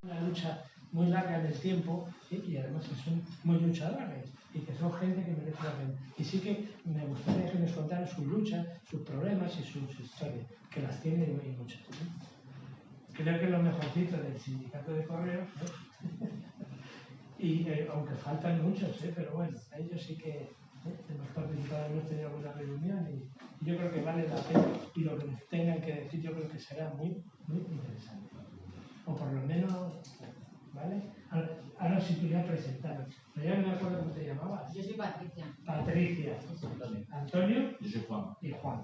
Una lucha muy larga en el tiempo y además que son muy luchadores y que son gente que merece la pena. Y sí que me gustaría que nos contaran sus luchas, sus problemas y sus historias, que las tienen y muchas. Creo que es lo mejorcito del sindicato de correos, ¿no? Y aunque faltan muchos, pero bueno, a ellos sí que hemos participado, hemos tenido alguna reunión y yo creo que vale la pena y lo que tengan que decir yo creo que será muy, muy interesante. O por lo menos, ¿vale? Ahora sí quería presentaros. Pero ya no me acuerdo cómo te llamabas. Yo soy Patricia. Patricia. Sí. Antonio. Yo soy Juan. Y Juan.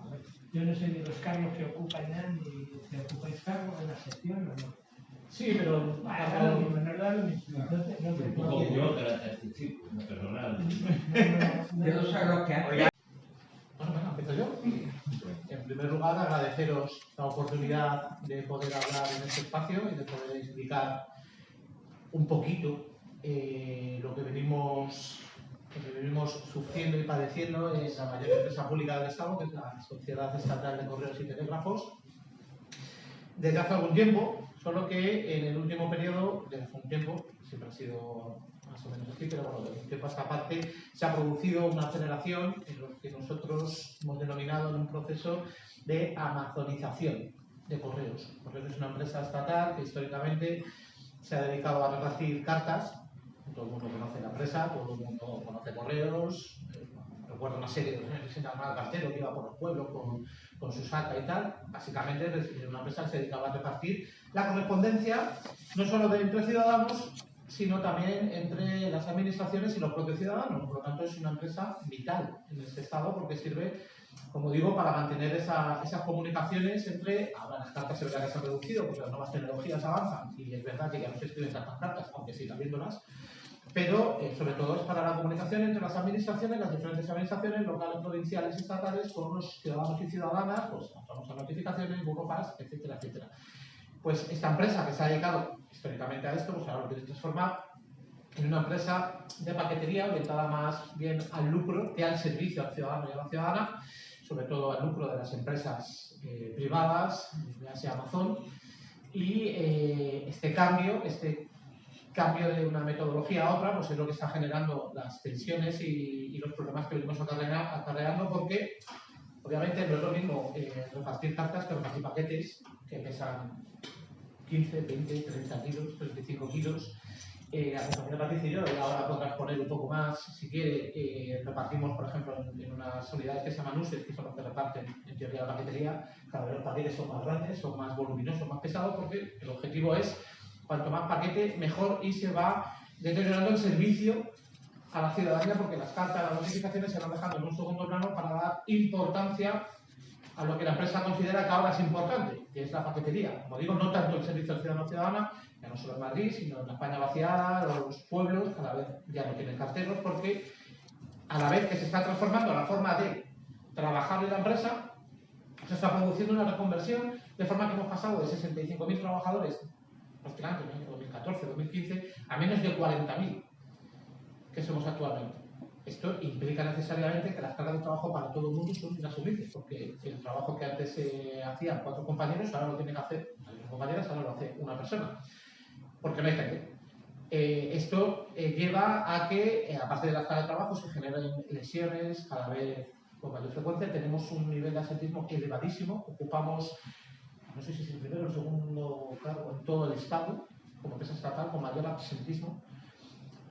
Yo no sé ni los cargos que ocupan ya, ni si ocupáis cargos en la sección o no. Sí, pero... Da lo mismo, en verdad lo mismo. Un poco yo que era este chico, perdonad. De dos a lo que hay. Bueno, empiezo yo. En primer lugar, agradeceros la oportunidad de poder hablar en este espacio y de poder explicar un poquito lo que venimos sufriendo y padeciendo en la mayor empresa pública del Estado, que es la Sociedad Estatal de Correos y Telégrafos, desde hace algún tiempo, solo que en el último periodo, desde hace un tiempo, siempre ha sido más o menos así, pero bueno, desde un tiempo a esta parte se ha producido una aceleración en lo que nosotros hemos denominado en un proceso de amazonización de Correos. Correos es una empresa estatal que históricamente se ha dedicado a repartir cartas. Todo el mundo conoce la empresa, todo el mundo conoce Correos. Recuerdo una serie de reuniones que se llamaba Cartero, que iba por los pueblos con su saca y tal. Básicamente es una empresa que se dedicaba a repartir la correspondencia, no solo entre ciudadanos, sino también entre las administraciones y los propios ciudadanos. Por lo tanto, es una empresa vital en este estado porque sirve, como digo, para mantener esas comunicaciones entre... Ahora las cartas es verdad que se han reducido porque las nuevas tecnologías avanzan y es verdad que ya no se escriben tantas cartas, aunque sigan viéndolas, pero sobre todo es para la comunicación entre las administraciones, las diferentes administraciones locales, provinciales y estatales con los ciudadanos y ciudadanas, pues vamos a notificaciones, burofax, etcétera, etcétera. Pues esta empresa que se ha dedicado históricamente a esto, pues ahora lo quiere transformar en una empresa de paquetería orientada más bien al lucro que al servicio al ciudadano y a la ciudadana, sobre todo al lucro de las empresas privadas, ya sea Amazon, y este cambio de una metodología a otra, pues es lo que está generando las tensiones y los problemas que venimos acarreando, porque obviamente no es lo mismo repartir cartas que repartir paquetes que pesan 15, 20, 30 kilos, 35 kilos. A Patricia y yo, y ahora podrás poner un poco más si quiere. Repartimos, por ejemplo, en unas unidades que se llaman USES, que son los que reparten en teoría la paquetería. Cada vez los paquetes son más grandes, son más voluminosos, más pesados, porque el objetivo es cuanto más paquete, mejor, y se va deteriorando el servicio a la ciudadanía, porque las cartas, las notificaciones se van dejando en un segundo plano para dar importancia a lo que la empresa considera que ahora es importante, que es la paquetería. Como digo, no tanto el servicio al ciudadano o ciudadana, ya no solo en Madrid, sino en la España vaciada, los pueblos cada vez ya no tienen carteros, porque a la vez que se está transformando la forma de trabajar de la empresa, se está produciendo una reconversión, de forma que hemos pasado de 65.000 trabajadores prácticamente en el año 2014, 2015, a menos de 40.000 que somos actualmente. Esto implica necesariamente que las cargas de trabajo para todo el mundo son inasumibles, porque el trabajo que antes hacían 4 compañeros, ahora lo tienen que hacer, compañeras, ahora lo hace una persona, porque no hay gente. Esto lleva a que, aparte de las cargas de trabajo, se generen lesiones cada vez con mayor frecuencia. Tenemos un nivel de asentismo elevadísimo, ocupamos, no sé si es el primero o el segundo cargo en todo el Estado, como empresa estatal, con mayor absentismo,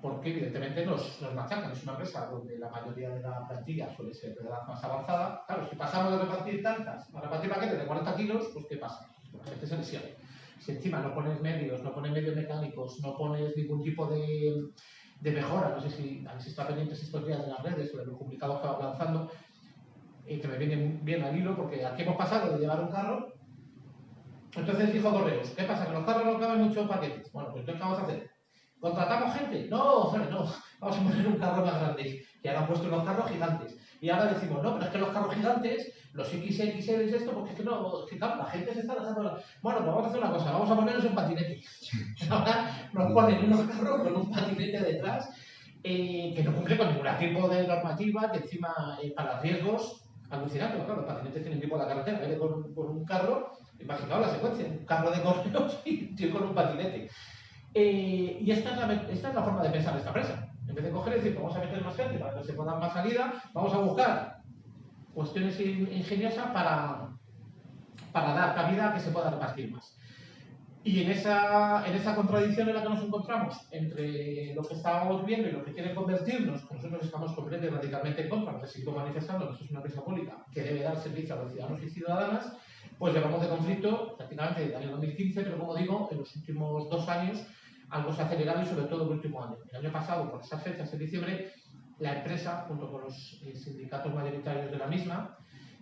porque evidentemente nos machacan. Es una empresa donde la mayoría de la plantilla suele ser de edad más avanzada. Claro, si pasamos de repartir tantas a repartir paquetes de 40 kilos, pues ¿qué pasa? Pues la gente se lesiona. Si encima no pones medios, no pones medios mecánicos, no pones ningún tipo de mejora, no sé si habéis estado pendientes estos días de las redes sobre los comunicados que va lanzando, que me vienen bien al hilo, porque aquí hemos pasado de llevar un carro. Entonces dijo Correos, ¿qué pasa? ¿Que los carros no caben muchos paquetes? Bueno, pues entonces ¿qué vamos a hacer? ¿Contratamos gente? No, hombre, no. Vamos a poner un carro más grande. Y ahora han puesto unos carros gigantes. Y ahora decimos, no, pero es que los carros gigantes, los XXL es esto, porque es que no, es que claro, la gente se está dejando... Bueno, pues vamos a hacer una cosa, vamos a ponerles un patinete. Ahora nos ponen unos carros con un patinete detrás que no cumple con ningún tipo de normativa, que encima para riesgos alucinantes. Claro, los patinetes tienen tipo de la carretera, viene con un carro, imaginaos la secuencia, un carro de correos y un tío con un patinete. Y esta es la forma de pensar de esta empresa. En vez de coger y decir, vamos a meter más gente para que se pueda dar más salida, vamos a buscar cuestiones ingeniosas para dar cabida a que se pueda repartir más. Y en esa contradicción en la que nos encontramos entre lo que estábamos viendo y lo que quieren convertirnos, que nosotros estamos completamente y radicalmente en contra, nos seguimos manifestando que es una empresa pública que debe dar servicio a los ciudadanos y ciudadanas, pues llevamos de conflicto prácticamente desde el año 2015, pero como digo, en los últimos 2 años algo se ha acelerado y sobre todo el último año. El año pasado, por esas fechas, en diciembre, la empresa, junto con los sindicatos mayoritarios de la misma,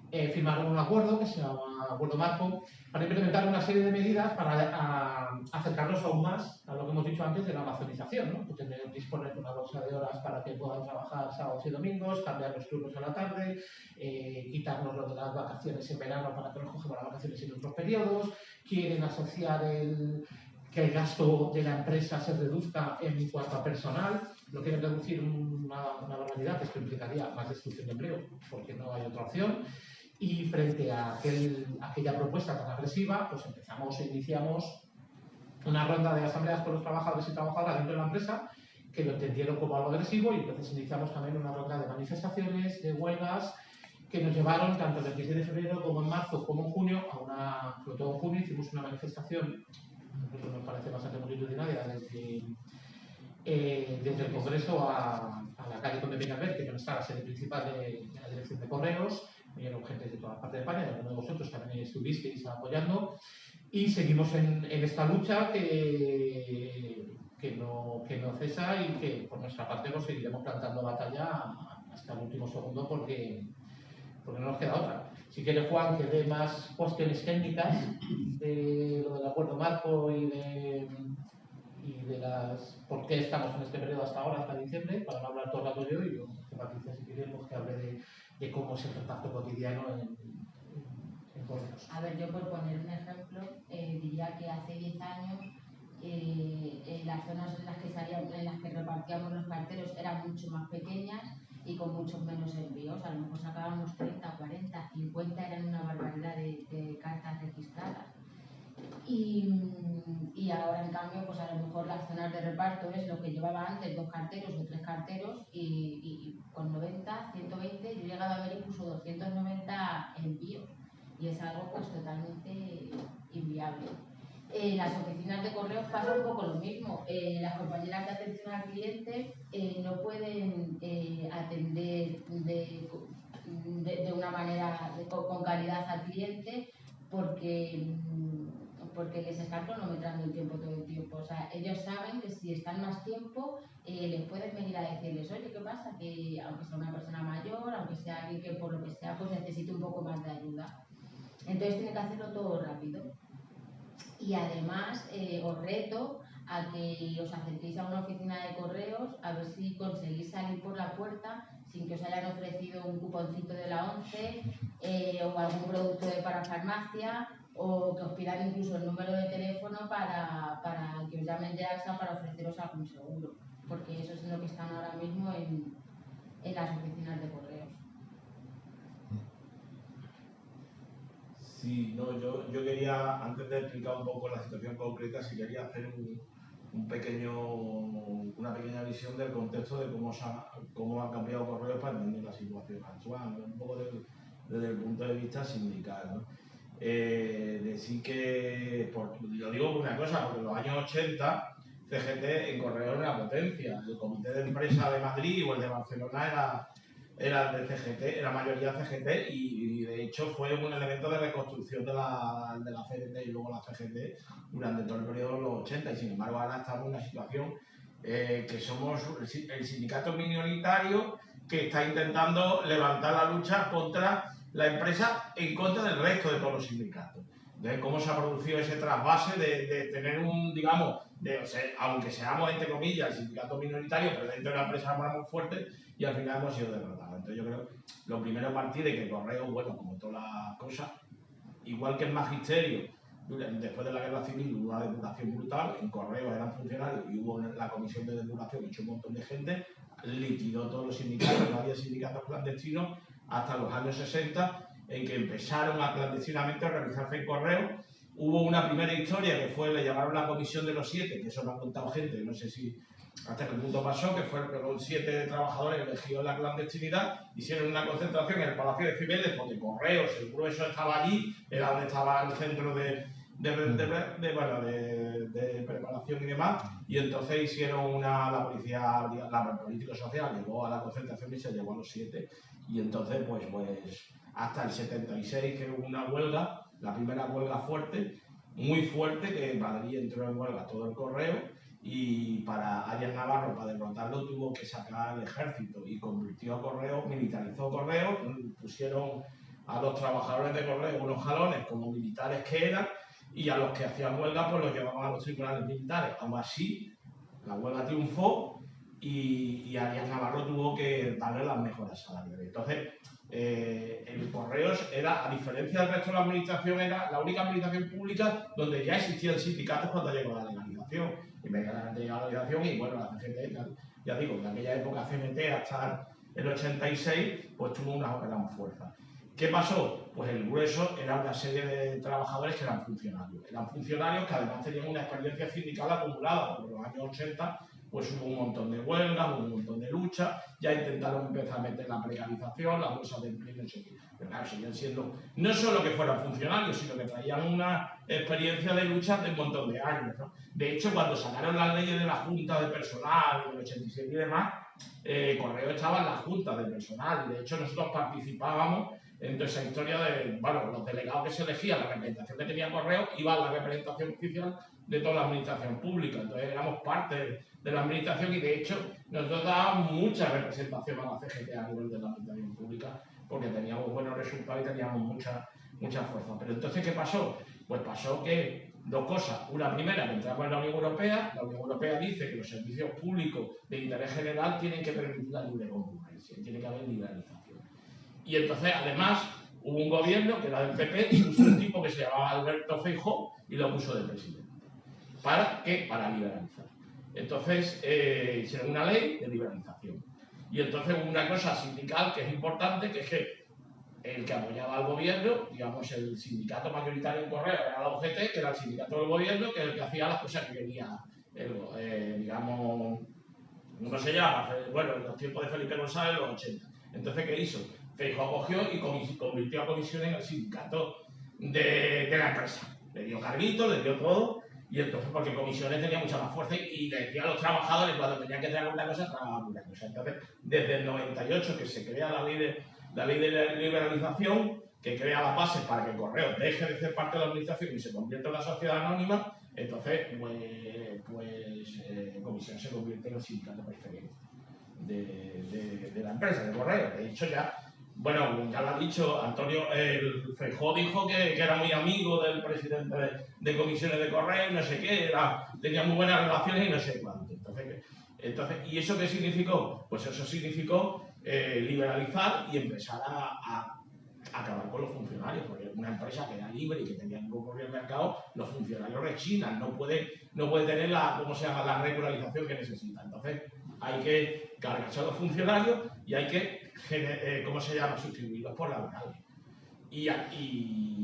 firmaron un acuerdo que se llama Acuerdo Marco para implementar una serie de medidas para acercarnos aún más a lo que hemos dicho antes de la amazonización, ¿no? Pues disponer de una bolsa de horas para que puedan trabajar sábados y domingos, cambiar los turnos a la tarde, quitarnos lo de las vacaciones en verano para que nos cogemos las vacaciones en otros periodos, quieren asociar que el gasto de la empresa se reduzca en cuanto a personal, lo quieren reducir una barbaridad, que esto implicaría más destrucción de empleo, porque no hay otra opción. Y frente a aquella propuesta tan agresiva, pues iniciamos una ronda de asambleas con los trabajadores y trabajadoras dentro de la empresa, que lo entendieron como algo agresivo, y entonces iniciamos también una ronda de manifestaciones, de huelgas, que nos llevaron tanto el 26 de febrero como en marzo como en junio, sobre todo en junio, hicimos una manifestación, a nosotros nos parece bastante multitudinaria, desde el Congreso a la calle Conde Peñalver, que no está la sede principal de la Dirección de Correos. Vinieron gente de toda parte de España, y algunos de vosotros también estuvisteis apoyando, y seguimos en esta lucha que no cesa, y que por nuestra parte nos seguiremos plantando batalla hasta el último segundo, porque no nos queda otra. Si quiere Juan que dé más cuestiones técnicas de lo del acuerdo marco y de por qué estamos en este periodo hasta ahora, hasta diciembre, para no hablar todo el rato yo, y yo, Patricia, si queremos que hable de cómo es el reparto cotidiano en correos. A ver, yo por poner un ejemplo, diría que hace 10 años las zonas en las que repartíamos los carteros eran mucho más pequeñas y con muchos menos envíos. A lo mejor sacábamos 30, 40, 50, eran una barbaridad de cartas registradas. Y ahora, en cambio, pues a lo mejor las zonas de reparto es lo que llevaba antes 2 carteros o 3 carteros, y con 90, 120, yo he llegado a ver incluso 290 envíos, y es algo pues totalmente inviable. En las oficinas de correos pasa un poco lo mismo. Las compañeras de atención al cliente no pueden atender de una manera con calidad al cliente, porque les están cronometrando el tiempo todo el tiempo. O sea, ellos saben que si están más tiempo, les pueden venir a decirles, oye, ¿qué pasa? Que aunque sea una persona mayor, aunque sea alguien que por lo que sea, pues necesite un poco más de ayuda. Entonces tiene que hacerlo todo rápido. Y además os reto a que os acerquéis a una oficina de correos a ver si conseguís salir por la puerta sin que os hayan ofrecido un cuponcito de la ONCE o algún producto de parafarmacia, o que os pidan incluso el número de teléfono para que os llamen de AXA para ofreceros algún seguro, porque eso es lo que están ahora mismo en las oficinas de correos. Sí, no, yo quería, antes de explicar un poco la situación concreta, sí quería hacer una pequeña visión del contexto de cómo ha cambiado Correos para entender la situación actual, un poco desde el punto de vista sindical, ¿no? Decir que, yo digo una cosa, porque en los años 80 CGT en Correos era potencia, el comité de empresa de Madrid o el de Barcelona era de CGT, era mayoría CGT, y de hecho fue un elemento de reconstrucción de la CGT y luego la CGT durante todo el periodo de los 80, y sin embargo ahora estamos en una situación que somos el sindicato minoritario que está intentando levantar la lucha contra la empresa en contra del resto de todos los sindicatos. Entonces, cómo se ha producido ese trasvase de tener aunque seamos, entre comillas, el sindicato minoritario, pero dentro de la empresa éramos fuertes y al final hemos sido derrotados. Entonces, yo creo que lo primero es partir de que Correo, bueno, como todas las cosas, igual que en Magisterio, después de la Guerra Civil hubo una depuración brutal, en Correos eran funcionarios y hubo la comisión de depuración, hecho un montón de gente, liquidó todos los sindicatos, no había sindicatos clandestinos hasta los años 60, en que empezaron a clandestinamente a organizarse en Correos, hubo una primera historia que fue, le llamaron la Comisión de los 7, que eso me ha contado gente, no sé si hasta qué punto pasó, que fue que los 7 trabajadores elegidos en la clandestinidad hicieron una concentración en el Palacio de Cibeles, porque Correos, el grueso estaba allí, era donde estaba el centro de preparación y demás, y entonces hicieron la policía, la político-social llegó a la concentración y se llevó a los 7, y entonces pues hasta el 76 que hubo una huelga, la primera huelga fuerte, muy fuerte, que Madrid entró en huelga todo el Correo, y para Arias Navarro, para derrotarlo, tuvo que sacar el ejército y convirtió a Correo, militarizó Correo, pusieron a los trabajadores de Correo unos jalones como militares que eran, y a los que hacían huelga pues los llevaban a los tribunales militares. Aún así, la huelga triunfó y Arias Navarro tuvo que darle las mejoras salariales. Entonces, el Correos era, a diferencia del resto de la administración, era la única administración pública donde ya existían sindicatos cuando llegó la legalización. Inmediatamente llegó la legalización y bueno, la CGT, ya digo, en aquella época CNT hasta el 86, pues tuvo una gran fuerza. ¿Qué pasó? Pues el grueso era una serie de trabajadores que eran funcionarios. Eran funcionarios que además tenían una experiencia sindical acumulada. Por los años 80 pues hubo un montón de huelgas, hubo un montón de luchas, ya intentaron empezar a meter la precarización, la bolsa de empleo, no sé qué. Pero claro, seguían siendo, no solo que fueran funcionarios, sino que traían una experiencia de lucha de un montón de años, ¿no? De hecho, cuando sacaron las leyes de la Junta de Personal, del 87 y demás, Correo estaba en la Junta de Personal, y de hecho nosotros participábamos en toda esa historia de, bueno, los delegados que se elegían, la representación que tenía Correo, iba a la representación oficial de toda la administración pública. Entonces éramos parte de la administración y de hecho nosotros dábamos mucha representación a la CGT a nivel de la administración pública porque teníamos buenos resultados y teníamos mucha fuerza. Pero entonces, ¿qué pasó? Pues pasó que dos cosas. Una primera, que entramos en la Unión Europea. La Unión Europea dice que los servicios públicos de interés general tienen que permitir la libre concurrencia, tiene que haber liberalización. Y entonces, además, hubo un gobierno que era del PP y puso un tipo que se llamaba Alberto Feijóo y lo puso de presidente. ¿Para qué? Para liberalizar. Entonces, hicieron una ley de liberalización. Y entonces hubo una cosa sindical que es importante, que es que el que apoyaba al gobierno, digamos, el sindicato mayoritario en Correo era la UGT, que era el sindicato del gobierno, que es el que hacía las cosas que quería, digamos, ¿cómo se llama? Bueno, en los tiempos de Felipe González, los 80. Entonces, ¿qué hizo? Feijóo cogió y convirtió a Comisión en el sindicato de la empresa. Le dio carguito, le dio todo, y entonces, porque Comisiones tenía mucha más fuerza y le decía a los trabajadores cuando tenían que traer una cosa, tragaban una cosa. Entonces, desde el 98 que se crea la ley de liberalización, que crea las bases para que Correo deje de ser parte de la administración y se convierta en una sociedad anónima, entonces, Comisión se convierte en el sindicato preferente de la empresa, de Correo. De hecho, ya lo ha dicho Antonio, Feijóo dijo que era muy amigo del presidente de Comisiones de Correo, no sé qué, tenía muy buenas relaciones y no sé cuánto. Entonces, ¿y eso qué significó? Pues eso significó liberalizar y empezar a acabar con los funcionarios, porque una empresa que era libre y que tenía que concurrir al mercado, los funcionarios rechinan, no puede tener la regularización que necesita. Entonces, hay que cargarse a los funcionarios y hay que sustituirlos por laborales. Y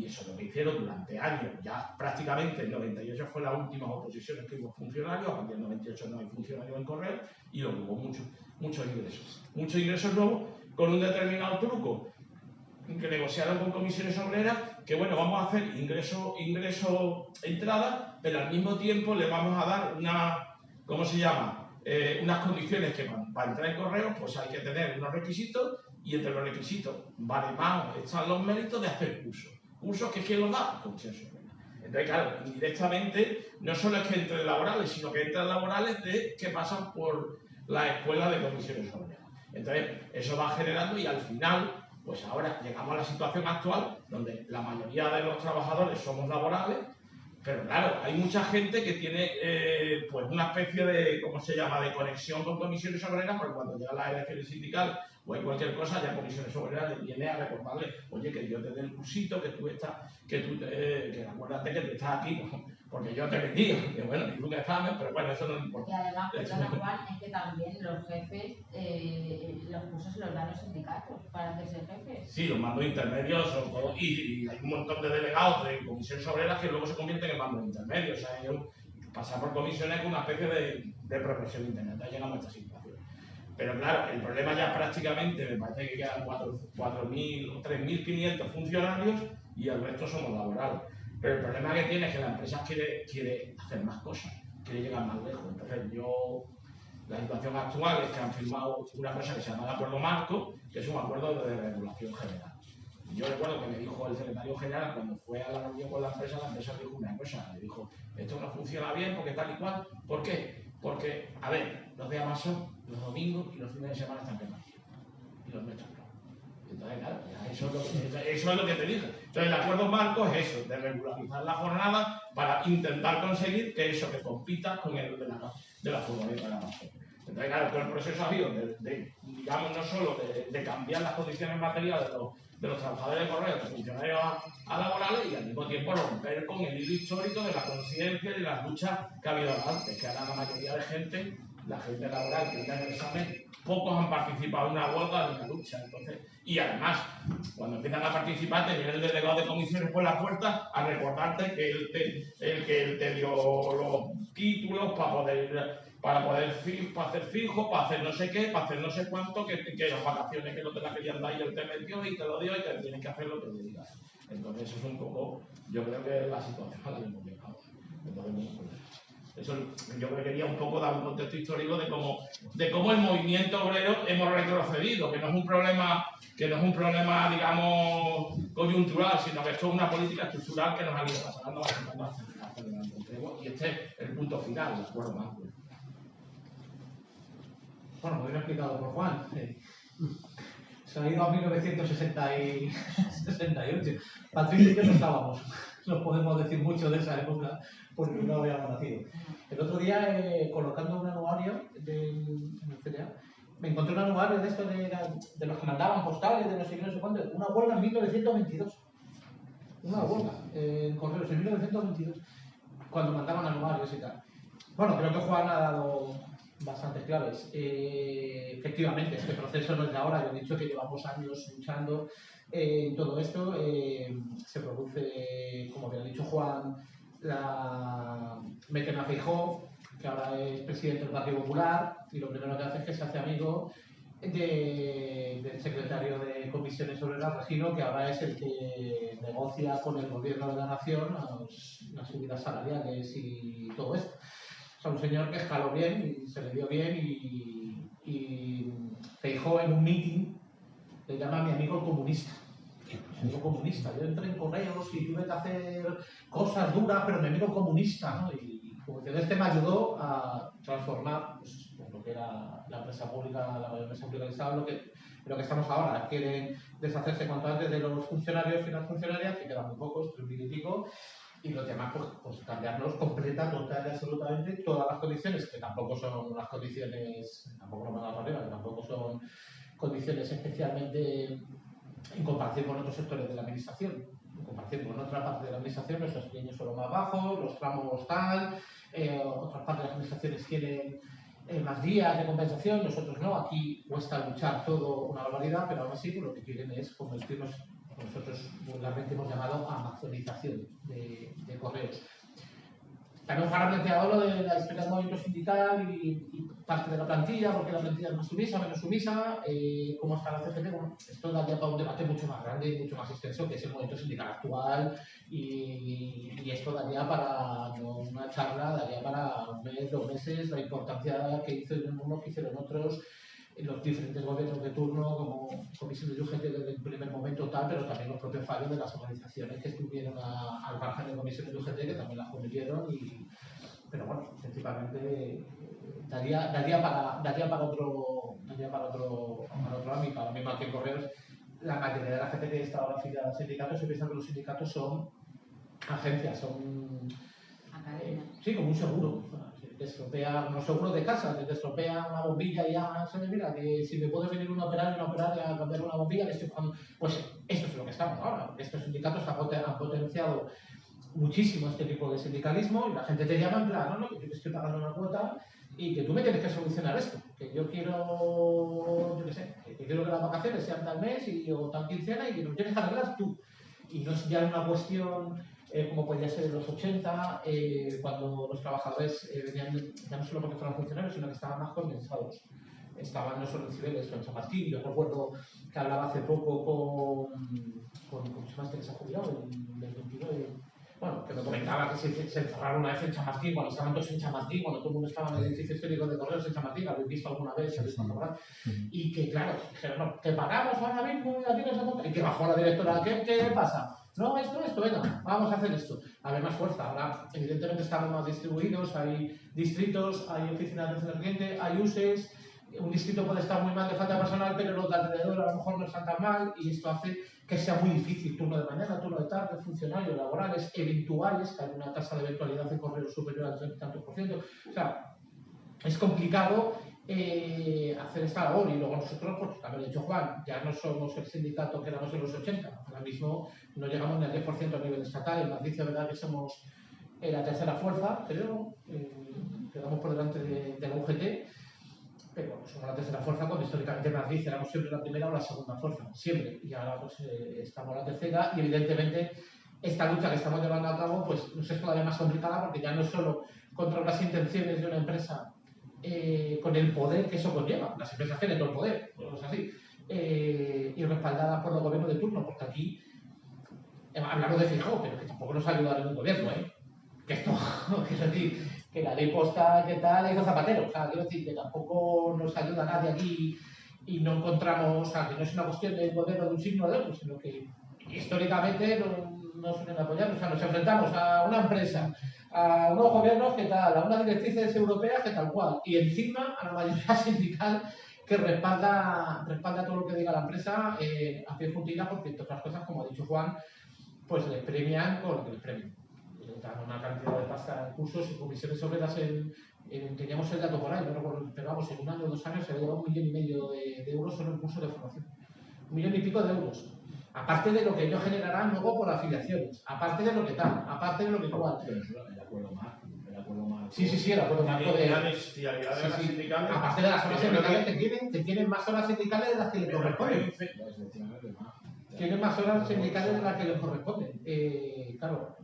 eso es lo que hicieron durante años. Ya prácticamente el 98 fue la última oposición que hubo funcionarios, a partir del 98 no hay funcionarios en Correo, y luego hubo muchos ingresos. Muchos ingresos nuevos con un determinado truco, que negociaron con comisiones obreras, que bueno, vamos a hacer ingreso entrada, pero al mismo tiempo le vamos a dar unas condiciones que para entrar en Correo pues hay que tener unos requisitos, y entre los requisitos están los méritos de hacer cursos que ¿quién los da? Comisiones obreras. Entonces, claro, indirectamente no solo es que entren laborales, sino que entran laborales que pasan por la escuela de comisiones obreras. Entonces, eso va generando y al final, pues ahora llegamos a la situación actual donde la mayoría de los trabajadores somos laborales, pero claro, hay mucha gente que tiene pues una especie de, de conexión con comisiones obreras, porque cuando llegan las elecciones sindicales o hay cualquier cosa, ya Comisiones Obreras le viene a recordarle, oye, que yo te dé el cursito, que acuérdate que tú estás aquí, porque yo te vendí, que bueno, ni tú que examen, pero bueno, eso no importa. Y además, perdona Juan, es que también los jefes, los cursos los dan los sindicatos para hacerse jefes. Sí, los mandos intermedios son todos, y hay un montón de delegados de Comisiones Obreras que luego se convierten en mandos intermedios. O sea, pasar por comisiones es una especie de profesión interna, ya llegamos a esta situación. Pero claro, el problema ya prácticamente me parece que quedan 4.000 o 3.500 funcionarios y el resto somos laborales. Pero el problema que tiene es que la empresa quiere hacer más cosas, quiere llegar más lejos. Entonces la situación actual es que han firmado una cosa que se llama el Acuerdo Marco, que es un acuerdo de regulación general. Yo recuerdo que me dijo el secretario general cuando fue a la reunión con la empresa dijo una cosa, le dijo, esto no funciona bien porque tal y cual. ¿Por qué? Porque, a ver, los días más son los domingos y los fines de semana están quemados. Y los nuestros no. Entonces, claro, eso es lo que te dije. Entonces, el acuerdo marco es eso, de regularizar la jornada para intentar conseguir que eso, que compita con el de la furgoneta de la base. Entonces, claro, todo el proceso ha habido digamos, no solo de cambiar las condiciones materiales de los trabajadores de correo, de funcionarios a laborales, y al mismo tiempo romper con el hilo histórico de la conciencia y de las luchas que ha habido antes, que ahora la mayoría de gente, la gente laboral que está en el examen, pocos han participado en una huelga de una lucha. Entonces, y además, cuando empiezan a participar, te viene el delegado de comisiones por la puerta a recordarte que él te dio los títulos para hacer fijo, para hacer no sé qué, para hacer no sé cuánto, que las vacaciones que no te las querían dar y él te metió y te lo dio y te tienes que hacer lo que le digas. Entonces eso es un poco, yo creo que la situación a la que hemos llegado. Entonces, eso yo quería un poco dar un contexto histórico de cómo el movimiento obrero hemos retrocedido, que no es un problema, digamos, coyuntural, sino que esto es una política estructural que nos ha ido pasando y este es el punto final, de acuerdo más. Bueno, muy bien explicado por Juan. Se ha ido a 1968. Patricio y yo no estábamos. No podemos decir mucho de esa época porque no habíamos nacido. El otro día, colocando un anuario en el CDA, me encontré un anuario de estos de los que mandaban postales, de no sé qué, no sé cuánto. Una huelga en 1922. Una huelga en correos en 1922, cuando mandaban anuarios y tal. Bueno, creo que Juan ha dado bastantes claves. Efectivamente, este proceso no es de ahora. Yo he dicho que llevamos años luchando en todo esto. Se produce, como bien ha dicho Juan, meten a Feijóo, que ahora es presidente del Partido Popular, y lo primero que hace es que se hace amigo del secretario de Comisiones Obreras, Regino, que ahora es el que negocia con el gobierno de la nación las subidas salariales y todo esto. O sea, un señor que escaló bien y se le dio bien, y Feijóo en un meeting le llama a mi amigo el comunista. Amigo comunista. Yo entré en correos y tuve que hacer cosas duras, pero mi amigo comunista, ¿no? Y como que este me ayudó a transformar pues, lo que era la empresa pública, la mayor empresa pública del Estado, lo que estamos ahora. Quieren deshacerse cuanto antes de los funcionarios y las funcionarias, que quedan muy pocos, 3.000 y pico, y los demás pues cambiarlos completa, total y absolutamente todas las condiciones, que tampoco son las condiciones, tampoco nos van a dar arriba, que tampoco son condiciones especialmente en comparación con otros sectores de la administración. En comparación con otra parte de la administración, nuestros sueldos son los más bajos, los tramos tal, otras partes de las administraciones quieren más días de compensación, nosotros no. Aquí cuesta luchar todo una barbaridad, pero aún así pues, lo que quieren es convertirnos, nosotros vulgarmente hemos llamado amazonización de correos. También Juan ha planteado lo de la historia del movimiento sindical y parte de la plantilla, porque la plantilla es más sumisa, menos sumisa, cómo está la CGT. Bueno, esto daría para un debate mucho más grande y mucho más extenso, que es el movimiento sindical actual, y esto daría para no una charla, daría para un mes, 2 meses, la importancia que hizo uno, que hicieron otros, en los diferentes gobiernos de turno, como Comisión de UGT desde el primer momento tal, pero también los propios fallos de las organizaciones que estuvieron al margen de Comisión de UGT, que también las cometieron, pero bueno, principalmente daría para otro ámbito. Ahora mismo aquí en Correos, la mayoría de la gente que está ahora afiliada a sindicatos se piensa que los sindicatos son agencias, son Academia. Sí, como un seguro. Se te estropea, unos seguros de casa, se te estropea una bombilla y ya se me mira que si me puede venir un operario a cambiar una bombilla, le estoy pagando. Pues esto es lo que estamos ahora, porque estos sindicatos han potenciado muchísimo este tipo de sindicalismo y la gente te llama en plan, no, que yo te estoy pagando una cuota y que tú me tienes que solucionar esto, que yo quiero, yo qué sé, que quiero que las vacaciones sean tal mes o tal quincena y que lo tienes que arreglar tú. Y no es ya una cuestión como podía ser en los 80, cuando los trabajadores venían, ya no solo porque fueran funcionarios, sino que estaban más condensados. Estaban no solo en Cibeles o en San Martín. Yo recuerdo que hablaba hace poco con ¿cómo se llama este que se ha jubilado? El 29. Bueno, que me comentaba que se encerraron una vez en Chamartín, cuando estaban todos en Chamartín, cuando todo el mundo estaba en el edificio histórico de Correos en Chamartín, habéis visto alguna vez, y que claro, dijeron, no, que pagamos ahora mismo y aquí no se monta, y que bajó la directora, ¿qué pasa? No, esto, venga, vamos a hacer esto. A ver, más fuerza. Ahora, evidentemente, estamos más distribuidos, hay distritos, hay oficinas de atención al cliente, hay USES, un distrito puede estar muy mal de falta de personal, pero los de alrededor a lo mejor no están tan mal, y esto hace que sea muy difícil, turno de mañana, turno de tarde, funcionarios laborales, eventuales, que hay una tasa de eventualidad de correos superior al 30 tantos por ciento. O sea, es complicado hacer esta labor y luego nosotros, pues también lo ha dicho Juan, ya no somos el sindicato que éramos en los 80, ahora mismo no llegamos ni al 10% a nivel estatal. En Madrid es verdad que somos la tercera fuerza, creo, quedamos por delante de la UGT, pero somos la tercera fuerza cuando históricamente en Madrid éramos siempre la primera o la segunda fuerza, siempre, y ahora pues estamos la tercera y evidentemente esta lucha que estamos llevando a cabo pues nos es todavía más complicada porque ya no es solo contra las intenciones de una empresa con el poder que eso conlleva, las empresas tienen todo el poder, pues así, y respaldada por los gobiernos de turno, porque aquí hablamos de Feijóo, pero que tampoco nos ayuda ningún gobierno, que esto, quiero decir, que la ley posta que tal es de Zapatero, o sea, quiero decir que tampoco nos ayuda nadie aquí y no encontramos, o sea, que no es una cuestión del gobierno de un signo o de otro, sino que históricamente no suelen apoyar, o sea, nos enfrentamos a una empresa, a unos gobiernos que tal, a unas directrices europeas que tal cual, y encima a la mayoría sindical que respalda todo lo que diga la empresa a pie juntillas, porque entre otras cosas, como ha dicho Juan, pues les premian con lo que les premian. Les dan una cantidad de pasta en cursos y comisiones obreras teníamos el dato por ahí, no recuerdo, pero vamos, en un año o 2 años se lleva 1,5 millones de euros solo en cursos de formación. 1,5 millones de euros. Aparte de lo que ellos generarán luego por afiliaciones, aparte de lo que tal, aparte de lo que cual. Pero el acuerdo marco. Sí, el acuerdo marco de la bestialidad de las sindicales. Aparte de las horas sindicales que tienen más horas sindicales de las que les corresponden. Tienen más horas sindicales de las que les corresponden. Claro,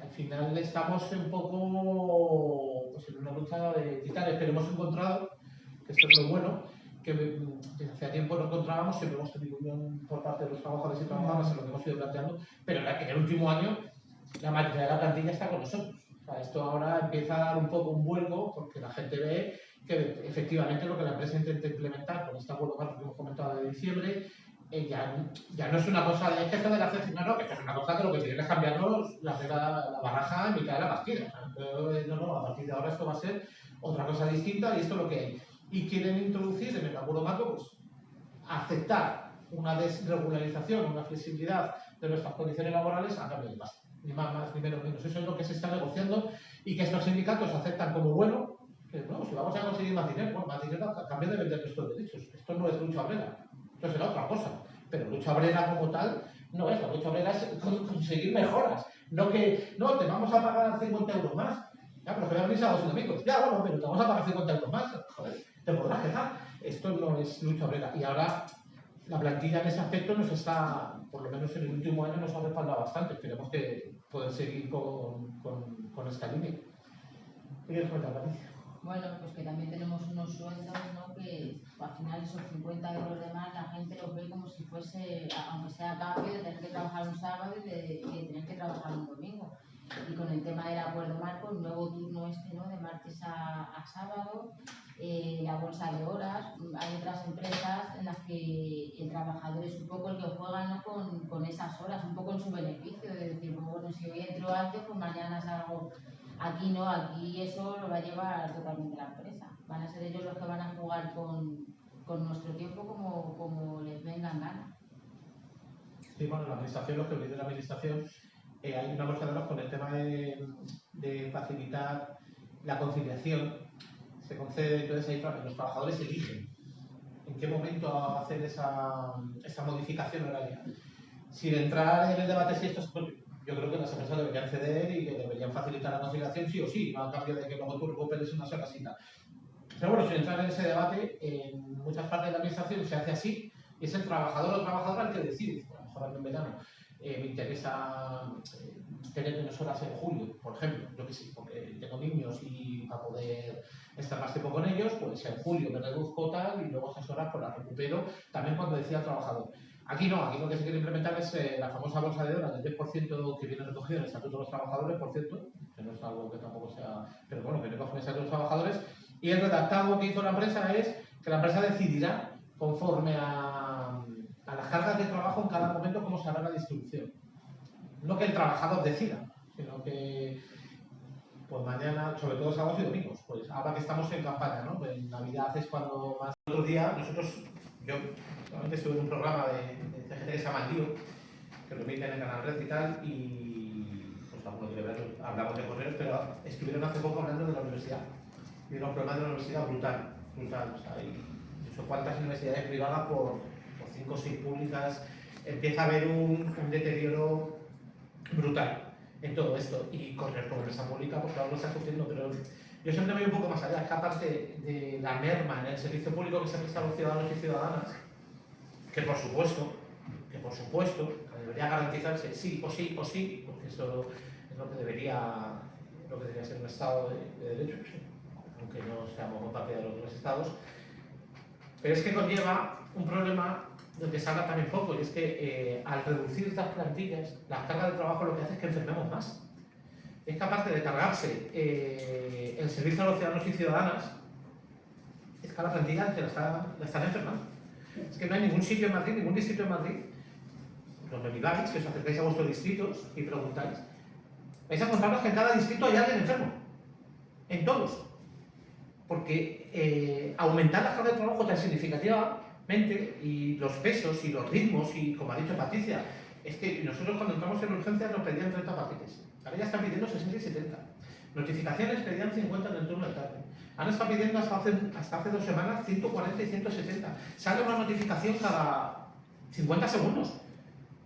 al final estamos un poco pues, en una lucha de titanes, pero hemos encontrado, que esto es muy bueno, que desde hace tiempo no encontrábamos, siempre hemos tenido unión por parte de los trabajadores y trabajadoras en lo que hemos ido planteando, pero en el último año la mayoría de la plantilla está con nosotros. O sea, esto ahora empieza a dar un poco un vuelco porque la gente ve que efectivamente lo que la empresa intenta implementar con este acuerdo marco que hemos comentado de diciembre ya no es una cosa de que esto de la CECINA, no, que esto es una cosa que lo que quieren es cambiarnos la baraja en mitad de la partida. No, a partir de ahora esto va a ser otra cosa distinta y esto es lo que hay. Y quieren introducir en el acuerdo marco, pues, aceptar una desregularización, una flexibilidad de nuestras condiciones laborales a cambio de pasta. Ni más ni menos. Eso es lo que se está negociando y que estos sindicatos aceptan como bueno, que no, si vamos a conseguir más dinero, bueno, más dinero a cambio de vender nuestros derechos. Esto no es lucha obrera, esto será otra cosa. Pero lucha obrera como tal no es. La lucha obrera es conseguir mejoras. No que, no, te vamos a pagar 50 euros más. Ya, pero que voy a abrir a 2 amigos. Ya, bueno, pero te vamos a pagar 50 euros más. Joder, te podrás quejar. Esto no es lucha obrera. Y ahora la plantilla en ese aspecto nos está, por lo menos en el último año, nos ha respaldado bastante. Esperemos que poder seguir con esta línea. ¿Qué quieres comentar, Patricia? Bueno, pues que también tenemos unos sueldos, ¿no? Que al final esos 50 euros de más la gente los ve como si fuese, aunque sea a cambio de tener que trabajar un sábado y de tener que trabajar un domingo. Y con el tema del acuerdo marco, el nuevo turno ¿no? De martes a sábado, la bolsa de horas, hay otras empresas en las que el trabajador es un poco el que juega, ¿no? con esas horas, un poco en su beneficio, de decir, bueno, si hoy entro antes, pues mañana salgo. Aquí no, aquí eso lo va a llevar totalmente la empresa. Van a ser ellos los que van a jugar con nuestro tiempo como les vengan ganas. Sí, bueno, la administración, lo que olvide la administración, hay una bolsa de horas con el tema de de facilitar la conciliación, se concede, entonces ahí los trabajadores eligen en qué momento hacer esa modificación horaria. Sin entrar en el debate si esto es propio, yo creo que las empresas deberían ceder y que deberían facilitar la conciliación sí o sí, no a cambio de que luego tú recuperes una sola cita. Pero bueno, sin entrar en ese debate, en muchas partes de la administración se hace así, y es el trabajador o trabajadora el que decide. A lo mejor en verano me interesa tener menos horas en julio, por ejemplo, yo que sé, porque tengo niños y para poder estar más tiempo con ellos, pues en julio me reduzco tal y luego esas horas pues las recupero también cuando decida el trabajador. Aquí no, aquí lo que se quiere implementar es la famosa bolsa de horas del 10% que viene recogido en el Estatuto de los Trabajadores, por cierto, que no es algo que tampoco sea, pero bueno, que recoge en el Estatuto de los Trabajadores, y el redactado que hizo la empresa es que la empresa decidirá conforme a las cargas de trabajo en cada momento cómo se hará la distribución. No que el trabajador decida, sino que pues mañana, sobre todo sábados y domingos, pues ahora que estamos en campaña, ¿no? Pues en Navidad es cuando más... El otro día, yo solamente estuve en un programa de CGT que se llama El Lío, que lo emiten en Canal Red y tal, y pues alguno quiere verlo, hablamos de correos, pero estuvieron hace poco hablando de la universidad. Y unos problemas de la universidad brutal. O sea, hay no sé cuántas universidades privadas por 5 o 6 públicas, empieza a haber un deterioro brutal en todo esto. Y correr como empresa pública, porque ahora lo está sufriendo, pero yo siempre voy un poco más allá. Es que aparte de la merma en el servicio público que se presta a los ciudadanos y ciudadanas, que por supuesto, que debería garantizarse sí o sí o sí, porque eso es lo que debería ser un Estado de derecho, aunque no seamos un parte de los otros estados, pero es que conlleva un problema del que se habla también poco, y es que al reducir estas plantillas, las cargas de trabajo lo que hace es que enfermemos más. Es que aparte de cargarse el servicio a los ciudadanos y ciudadanas, es que a la plantilla la están enfermando. Es que no hay ningún sitio en Madrid, ningún distrito en Madrid, donde viváis, que os acercáis a vuestros distritos y preguntáis, vais a encontraros que en cada distrito hay alguien enfermo. En todos. Porque aumentar la carga de trabajo tan significativamente y los pesos y los ritmos y como ha dicho Patricia, es que nosotros cuando entramos en urgencias nos pedían 30 paquetes, ahora ya están pidiendo 60 y 70. Notificaciones pedían 50 en el turno de tarde. Han estado pidiendo hasta hace 2 semanas 140 y 170. Sale una notificación cada 50 segundos.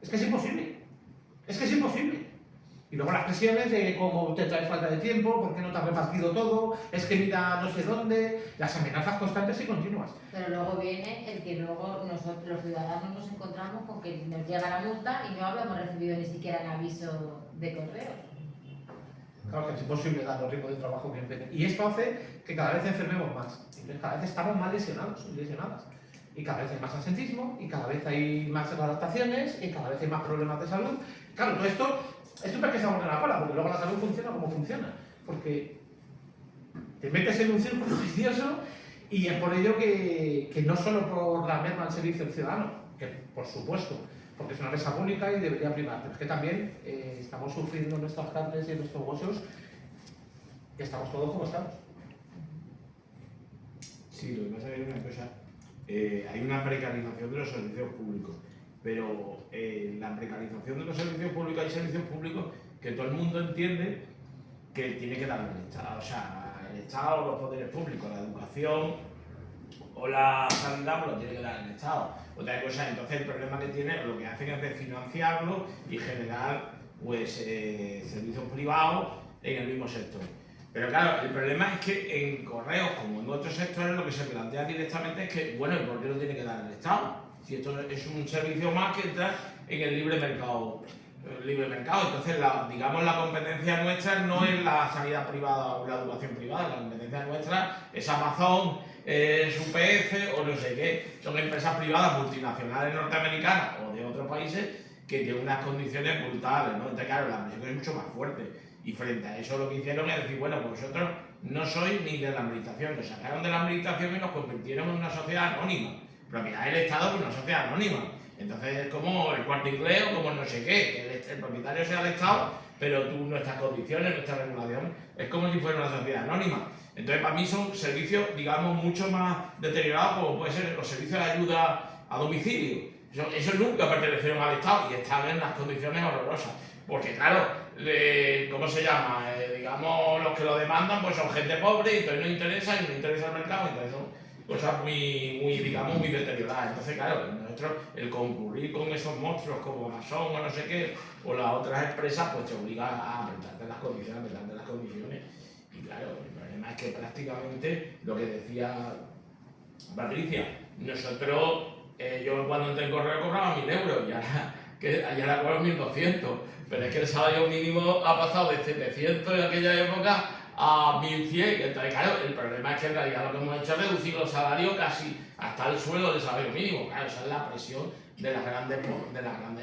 Es que es imposible. Es que es imposible. Y luego las presiones de cómo te traes falta de tiempo, por qué no te has repartido todo, es que mira no sé dónde, las amenazas constantes y continuas. Pero luego viene el que luego nosotros los ciudadanos nos encontramos con que nos llega la multa y no habíamos recibido ni siquiera el aviso de correo. Claro que es imposible dar los ritmos de trabajo que empiecen. Y esto hace que cada vez enfermemos más. Entonces cada vez estamos más lesionados y lesionadas. Y cada vez hay más absentismo, y cada vez hay más adaptaciones, y cada vez hay más problemas de salud. Claro, todo esto es súper que estamos en la cola, porque luego la salud funciona como funciona. Porque te metes en un círculo vicioso y es por ello que no solo por la merma al servicio del ciudadano, que por supuesto, porque es una empresa pública y debería primar, pero es que también estamos sufriendo en nuestras carnes y en nuestros huesos que estamos todos como estamos. Sí, lo que pasa es que hay una cosa, hay una precarización de los servicios públicos, pero la precarización de los servicios públicos, hay servicios públicos que todo el mundo entiende que tiene que dar el Estado, o sea, el Estado o los poderes públicos, la educación o la sanidad pues lo tiene que dar el Estado. Otra cosa, entonces el problema que tiene, lo que hacen es desfinanciarlo y generar pues servicios privados en el mismo sector. Pero claro, el problema es que en correos, como en otros sectores, lo que se plantea directamente es que, bueno, ¿y por qué lo tiene que dar el Estado? Si esto es un servicio más que entra en el libre mercado. Entonces, digamos, la competencia nuestra no es la sanidad privada o la educación privada, la competencia nuestra es Amazon, es UPS o no sé qué. Son empresas privadas multinacionales norteamericanas o de otros países que tienen unas condiciones brutales, ¿no? Entonces, claro, la presión es mucho más fuerte. Y frente a eso lo que hicieron es decir, bueno, pues vosotros no sois ni de la administración, nos sacaron de la administración y nos convirtieron en una sociedad anónima. Propiedad del Estado, pero una sociedad anónima. Entonces es como el Corte Inglés o como no sé qué, que el propietario sea el Estado, pero tú, nuestras condiciones, nuestra regulación, es como si fuera una sociedad anónima. Entonces para mí son servicios, digamos, mucho más deteriorados, como pueden ser los servicios de ayuda a domicilio. Eso nunca pertenecieron al Estado y están en unas condiciones horrorosas. porque claro, ¿cómo se llama? Digamos, los que lo demandan pues son gente pobre y entonces no interesa y no interesa el mercado, entonces son cosas digamos, muy deterioradas. Entonces, claro, nosotros el concurrir con esos monstruos como Amazon o no sé qué, o las otras empresas, pues te obliga a apretarte las condiciones, y claro, el problema es que prácticamente lo que decía Patricia, nosotros, yo cuando entré en correo cobraba 1.000 euros y ahora cobro 1.200, pero es que el salario mínimo ha pasado de 700 en aquella época a 1.100, entonces claro, el problema es que en realidad lo que hemos hecho es reducir los salarios casi hasta el suelo del salario mínimo, claro, esa es la presión de las grandes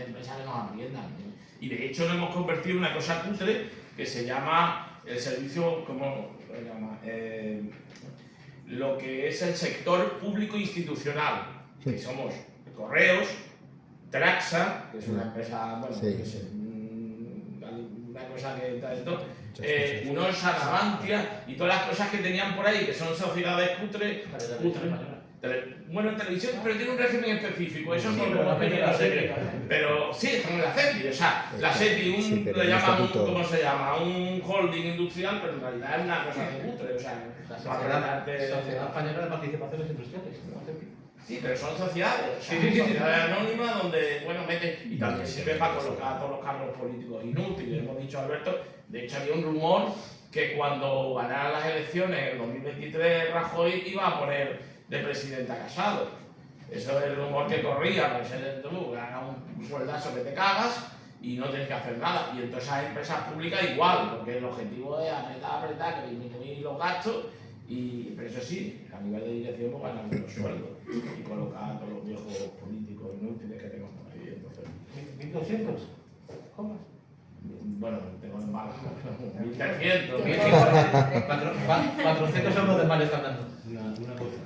empresas que nos arriendan, ¿no? Y de hecho lo hemos convertido en una cosa cutre que se llama el servicio, ¿cómo lo llama? Lo que es el sector público institucional, que somos Correos, Traxa, que es una empresa, bueno, que es una cosa que está dentro, Unosa, Navantia y todas las cosas que tenían por ahí, que son sociedades cutres. Bueno, en televisión, pero tiene un régimen específico, eso es por lo pequeño, pero sí, están en la CETI, o sea, la CETI le llaman ¿cómo se llama? Un holding industrial, pero en realidad es una cosa de cutre, o sea, La Sociedad Española de Participaciones Industriales, ¿no? Sí, pero son sociedades, sociedades anónimas donde, bueno, y también sirve para colocar todos los cargos políticos inútiles. Hemos dicho, Alberto, de hecho había un rumor que cuando ganaran las elecciones en el 2023 Rajoy iba a poner de presidente a Casado. Eso es el rumor que corría, pues tú ganas un sueldazo que te cagas y no tienes que hacer nada. Y entonces esas empresas públicas igual, porque el objetivo es apretar, que disminuir los gastos. Pero eso sí, a nivel de dirección pues ganan los sueldos y colocar a todos los viejos políticos inútiles que tenemos por ahí. Entonces, 1.200. ¿Cómo? Bueno, tengo en mal 1.300, 400 euros de mal están dando. Una cosa.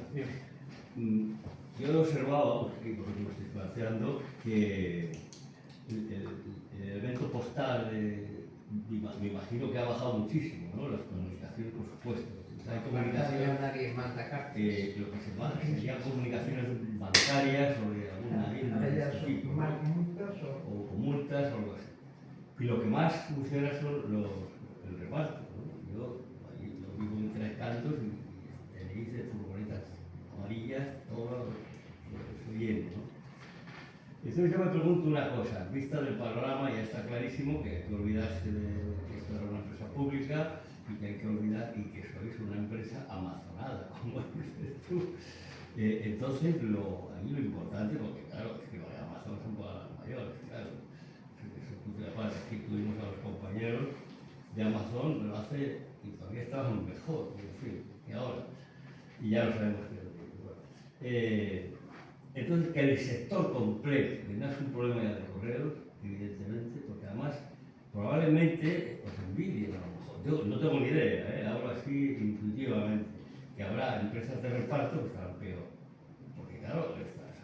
Yo he observado, porque lo estoy planteando, que el evento postal, me imagino que ha bajado muchísimo, ¿no? Las comunicaciones, por supuesto. Hay comunicaciones, lo que se manda serían comunicaciones bancarias o de alguna índole de este tipo, ¿no? O multas o algo así. Y lo que más funciona son el reparto, ¿no? Yo vivo en Tres Cantos y tenéis de furgonetas amarillas, todo lo lleno, ¿no? Entonces yo me pregunto una cosa, vista del panorama ya está clarísimo que hay que olvidarse de que esto era una empresa pública y que hay que olvidar y que sois una empresa amazonada, como dices tú. Entonces, ahí lo importante, porque claro, es que lo de Amazon son palabras mayores, claro. Aquí tuvimos a los compañeros de Amazon, lo hace y todavía estaban mejor, en fin, que ahora. Y ya lo sabemos que lo tiene. Entonces, que el sector completo, que no es un problema ya de correos, evidentemente, porque además probablemente os envidien a lo mejor. Yo no tengo ni idea, hablo así intuitivamente, que habrá empresas de reparto que estarán peor, porque claro,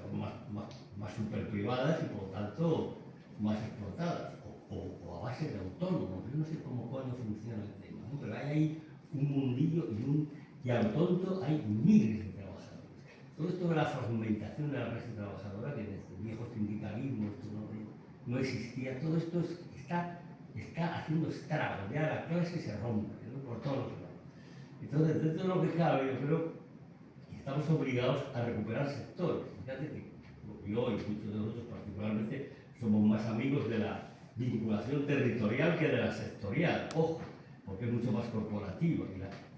son más super privadas y por lo tanto más explotadas, o a base de autónomos. Yo no sé cuándo funciona el tema, ¿no? Pero hay ahí un mundillo y a lo tonto hay miles de trabajadores. Todo esto de la fragmentación de la clase trabajadora, que desde el viejo sindicalismo esto no existía, todo esto está haciendo estragos, ya la clase se rompe, ¿no? Por todos los lados. Entonces, dentro de lo que cabe, yo creo que estamos obligados a recuperar sectores. Fíjate que yo y muchos de nosotros particularmente somos más amigos de la vinculación territorial que de la sectorial, ojo, porque es mucho más corporativa.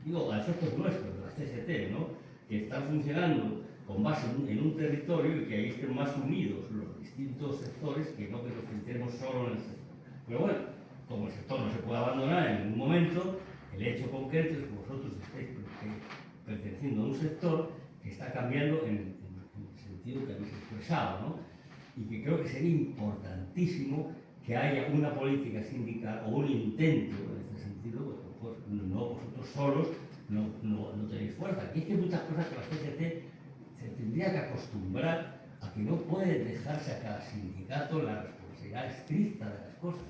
Digo, a efectos nuestros, de la CST, ¿no? Que están funcionando con base en un territorio y que ahí estén más unidos los distintos sectores que no que nos centremos solo en el sector. Pero bueno, como el sector no se puede abandonar en ningún momento, el hecho concreto es que vosotros estáis perteneciendo a un sector que está cambiando en el sentido que habéis expresado, ¿no? Y que creo que sería importantísimo que haya una política sindical o un intento en este sentido, pues no vosotros solos no tenéis fuerza. Aquí hay muchas cosas que la CGT se tendría que acostumbrar a que no puede dejarse a cada sindicato la responsabilidad estricta de las cosas,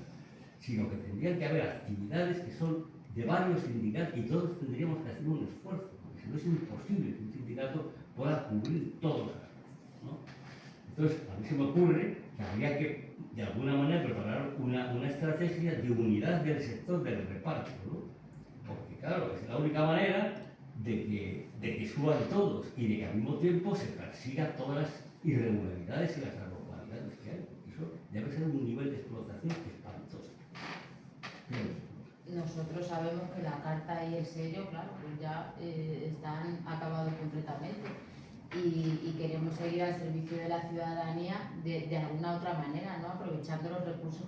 sino que tendrían que haber actividades que son de varios sindicatos y todos tendríamos que hacer un esfuerzo, porque si no es imposible que un sindicato pueda cubrir todos los aspectos, ¿no? Entonces, a mí se me ocurre que habría que, de alguna manera, preparar una estrategia de unidad del sector del reparto, ¿no? Porque, claro, es la única manera de que suban todos y de que al mismo tiempo se persigan todas las irregularidades y las anormalidades que hay. Eso debe ser un nivel de explotación espantoso. Nosotros sabemos que la carta y el sello, claro, pues ya están acabados completamente y queremos seguir al servicio de la ciudadanía de alguna otra manera, ¿no? Aprovechando los recursos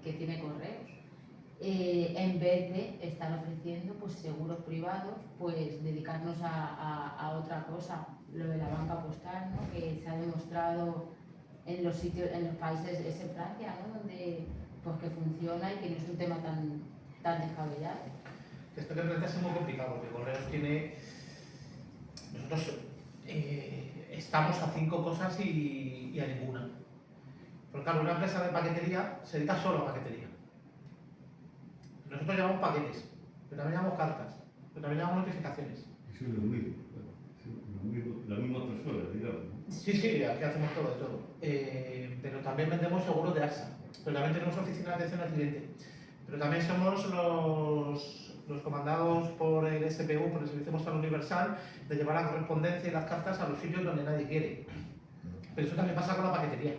que tiene Correos. En vez de estar ofreciendo pues seguros privados, pues dedicarnos a otra cosa, lo de la banca postal, ¿no? Que se ha demostrado en los países, es en Francia, ¿no? Donde pues que funciona y que no es un tema tan descabellado. Esto que planteas es muy complicado porque Correos tiene... Nosotros estamos a 5 cosas y a ninguna. Porque claro, una empresa de paquetería se dedica solo a paquetería. Nosotros llamamos paquetes, pero también llamamos cartas, pero también llamamos notificaciones. Eso es lo mismo, la misma persona, digamos. Sí, sí, aquí hacemos todo de todo. Pero también vendemos seguros de AXA, pero también tenemos oficina de atención al cliente. Pero también somos los comandados por el SPU, por el Servicio Postal Universal, de llevar la correspondencia y las cartas a los sitios donde nadie quiere. Pero eso también pasa con la paquetería.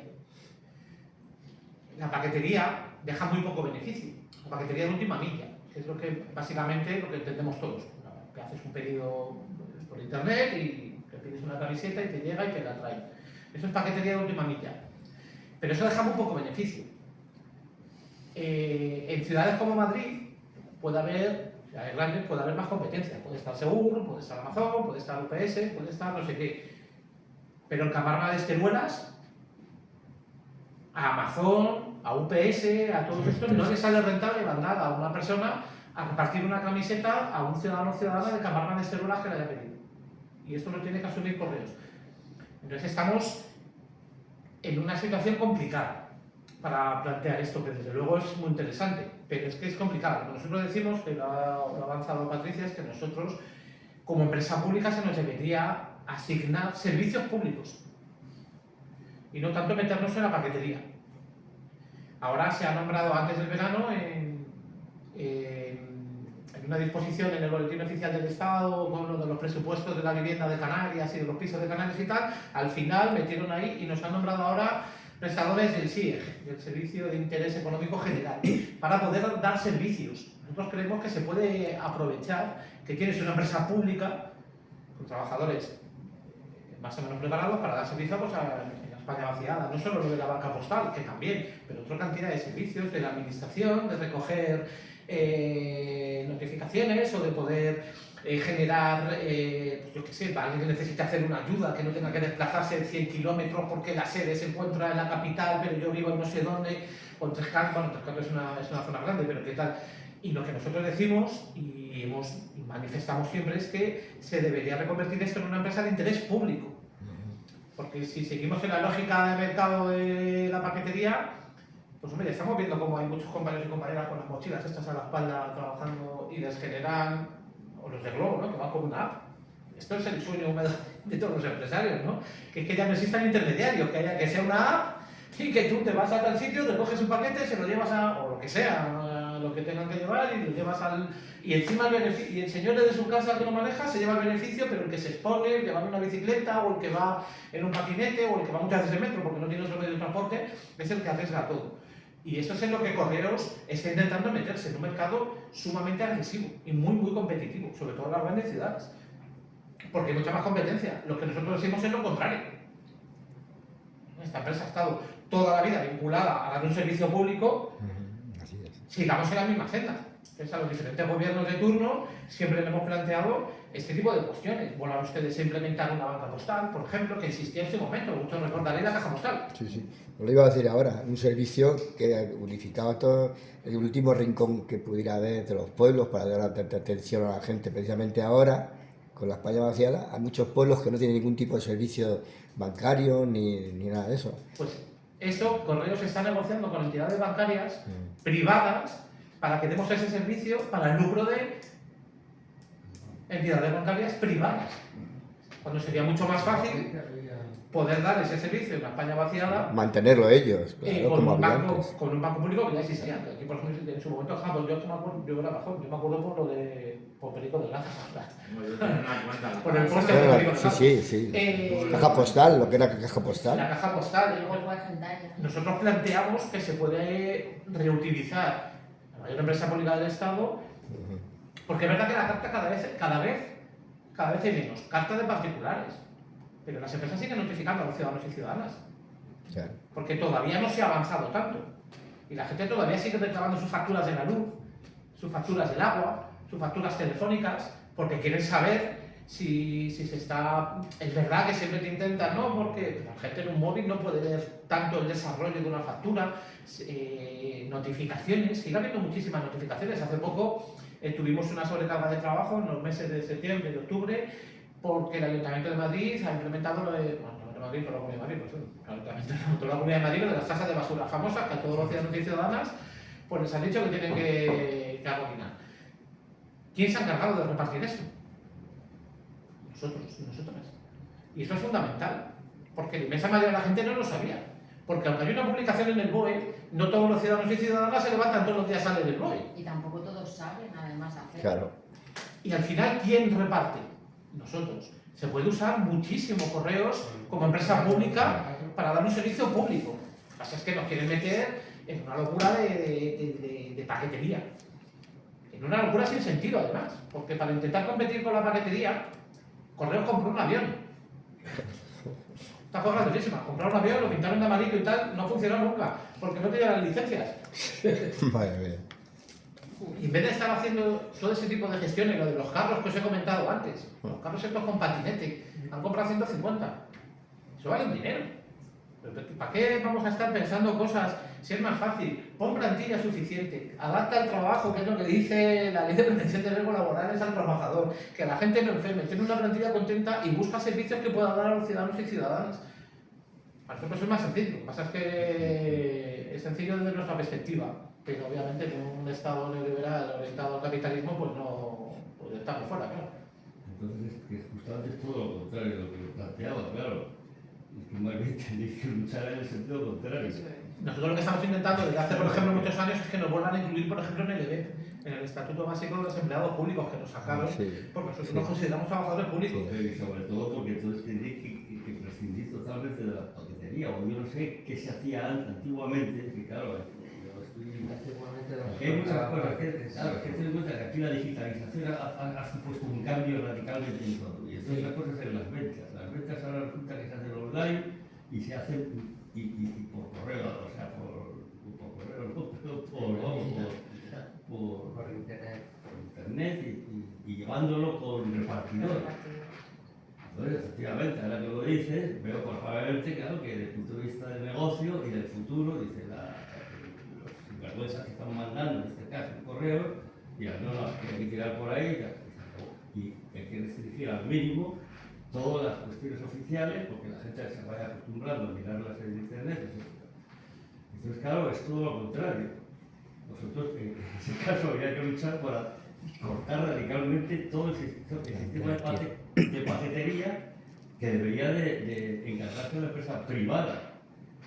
La paquetería deja muy poco beneficio. La paquetería de última milla, que es lo que básicamente lo que entendemos todos. Que haces un pedido por internet y te pides una camiseta y te llega y te la trae. Eso es paquetería de última milla. Pero eso deja muy poco beneficio. En ciudades como Madrid puede haber, ciudades grandes, puede haber más competencia. Puede estar Segur, puede estar Amazon, puede estar UPS, puede estar no sé qué. Pero en Camarga de Esteruelas, a Amazon, a UPS, a todos estos, no les sale rentable mandar a una persona a repartir una camiseta a un ciudadano o ciudadana de Camarga de Esteruelas que le haya pedido. Y esto lo tiene que asumir Correos. Entonces estamos en una situación complicada para plantear esto, que desde luego es muy interesante, pero es que es complicado. Lo que nosotros decimos, que lo ha avanzado Patricia, es que nosotros, como empresa pública, se nos debería asignar servicios públicos y no tanto meternos en la paquetería. Ahora se ha nombrado antes del verano en una disposición en el Boletín Oficial del Estado con lo de los presupuestos de la vivienda de Canarias y de los pisos de Canarias y tal, al final metieron ahí y nos han nombrado ahora prestadores del SIEG, del Servicio de Interés Económico General, para poder dar servicios. Nosotros creemos que se puede aprovechar que tienes una empresa pública con trabajadores más o menos preparados para dar servicio pues, en España vaciada. No solo lo de la banca postal, que también, pero otra cantidad de servicios de la administración, de recoger notificaciones o de poder generar, pues yo qué sé, para alguien que necesite hacer una ayuda, que no tenga que desplazarse 100 kilómetros porque la sede se encuentra en la capital, pero yo vivo en no sé dónde, o en Tres Cantos, bueno, Tres Cantos es una zona grande, pero qué tal. Y lo que nosotros decimos y manifestamos siempre es que se debería reconvertir esto en una empresa de interés público. Porque si seguimos en la lógica de mercado de la paquetería, pues hombre, estamos viendo cómo hay muchos compañeros y compañeras con las mochilas estas a la espalda trabajando y les generan, o los de Globo, ¿no? Que van con una app. Esto es el sueño húmedo de todos los empresarios, ¿no? Que es que ya no existan intermediarios, que sea una app y que tú te vas a tal sitio, te coges un paquete, se lo llevas a, o lo que sea, lo que tengan que llevar y lo llevas al... Y encima el beneficio, y el señor desde su casa que lo maneja se lleva el beneficio, pero el que se expone, el que va en una bicicleta o el que va en un patinete o el que va muchas veces en metro porque no tiene otro medio de transporte, es el que arriesga todo. Y esto es en lo que Correos está intentando meterse, en un mercado sumamente agresivo y muy, muy competitivo, sobre todo en las grandes ciudades. Porque hay mucha más competencia. Lo que nosotros decimos es lo contrario. Esta empresa ha estado toda la vida vinculada a dar un servicio público, sigamos en la misma senda. Entonces, a los diferentes gobiernos de turno siempre le hemos planteado este tipo de cuestiones. Vuelvan ustedes a implementar una banca postal, por ejemplo, que existía en ese momento. Muchos recordaréis la caja postal. Sí, sí. Os lo iba a decir ahora. Un servicio que unificaba todo el último rincón que pudiera haber entre los pueblos para dar atención a la gente. Precisamente ahora, con la España vaciada, hay muchos pueblos que no tienen ningún tipo de servicio bancario ni nada de eso. Pues eso, Correos está negociando con entidades bancarias privadas para que demos ese servicio para el lucro de entidades bancarias privadas. Cuando sería mucho más fácil poder dar ese servicio en una España vaciada Mantenerlo ellos, claro, como había antes. con un banco público que ya existía. Aquí, por ejemplo, en su momento, yo me acuerdo por Perico de Laza. No, yo tengo una cuenta. Por el poste de Perico de Laza. Sí. Caja postal, lo que era caja postal. La caja postal. Y luego el Guajandaria. Nosotros planteamos que se puede reutilizar la mayor empresa pública del Estado, porque es verdad que la carta cada vez hay menos. Cartas de particulares. Pero las empresas siguen notificando a los ciudadanos y ciudadanas. Claro. Porque todavía no se ha avanzado tanto. Y la gente todavía sigue reclamando sus facturas de la luz, sus facturas del agua, sus facturas telefónicas, porque quieren saber si se está... Es verdad que siempre te intentan, ¿no? Porque la gente en un móvil no puede ver tanto el desarrollo de una factura, notificaciones, sigue habiendo muchísimas notificaciones. Hace poco tuvimos una sobrecarga de trabajo en los meses de septiembre y octubre, porque el Ayuntamiento de Madrid ha implementado lo de... Bueno, no de Madrid, pero la Comunidad de Madrid, pues el Ayuntamiento de toda la Comunidad de Madrid, lo de las tasas de basura famosas, que a todos los ciudadanos y ciudadanas pues les han dicho que tienen que abonar. ¿Quién se ha encargado de repartir esto? Nosotros y nosotras. Y eso es fundamental, porque la inmensa mayoría de la gente no lo sabía. Porque aunque hay una publicación en el BOE, no todos los ciudadanos y ciudadanas se levantan todos los días a leer el BOE. Y tampoco todos saben, además, hacer. Claro. Y al final, ¿quién reparte? Nosotros. Se puede usar muchísimo correos como empresa pública para dar un servicio público. Lo que pasa es que nos quieren meter en una locura de paquetería. En una locura sin sentido, además. Porque para intentar competir con la paquetería, Correos compró un avión. Esta cosa gratuísima. Compraron un avión, lo pintaron de amarillo y tal, no funcionó nunca, porque no tenían las licencias. Madre mía. Y en vez de estar haciendo todo ese tipo de gestiones, lo de los carros que os he comentado antes, los carros estos con patinete, han comprado 150. Eso vale un dinero. ¿Para qué vamos a estar pensando cosas si es más fácil? Pon plantilla suficiente, adapta el trabajo, que es lo que dice la ley de prevención de riesgos laborales al trabajador, que la gente no enferme, tiene una plantilla contenta y busca servicios que pueda dar a los ciudadanos y ciudadanas. Para nosotros es más sencillo. Lo que pasa es que es sencillo desde nuestra perspectiva, pero obviamente en un Estado neoliberal orientado al capitalismo, pues no pues estamos fuera, claro. Entonces, que justamente es todo lo contrario de lo que planteaba, claro. Es que más bien tenéis que luchar en el sentido contrario. Nosotros lo que estamos intentando desde hace, por ejemplo, muchos años es que nos vuelvan a incluir, por ejemplo, en el EBEP, en el Estatuto Básico de los Empleados Públicos, que nos sacaron, porque nosotros nos consideramos trabajadores públicos. Y sobre todo porque entonces tendréis que prescindir totalmente de la paquetería, o yo no sé qué se hacía antiguamente, que claro, yo estoy... Porque hay muchas cosas que, claro, es que ten en cuenta que aquí la digitalización ha supuesto un cambio radicalmente en todo. Y entonces las cosas en las ventas. Las ventas ahora resulta que se hacen online y se hacen y por correo, o sea, por correo, no, por internet y llevándolo con repartidor. Entonces, efectivamente, ahora que lo dices, veo probablemente, claro, que desde el punto de vista del negocio y del futuro, dice los sinvergüenzas que están mandando, en este caso, el correo, y no, hay que tirar por ahí, y hay que restringir al mínimo todas las cuestiones oficiales, porque la gente se vaya acostumbrando a mirarlas en internet, etc. Entonces, claro, es todo lo contrario. Nosotros, en ese caso, habría que luchar para cortar radicalmente todo el sistema de paquetería que debería de encargarse de una empresa privada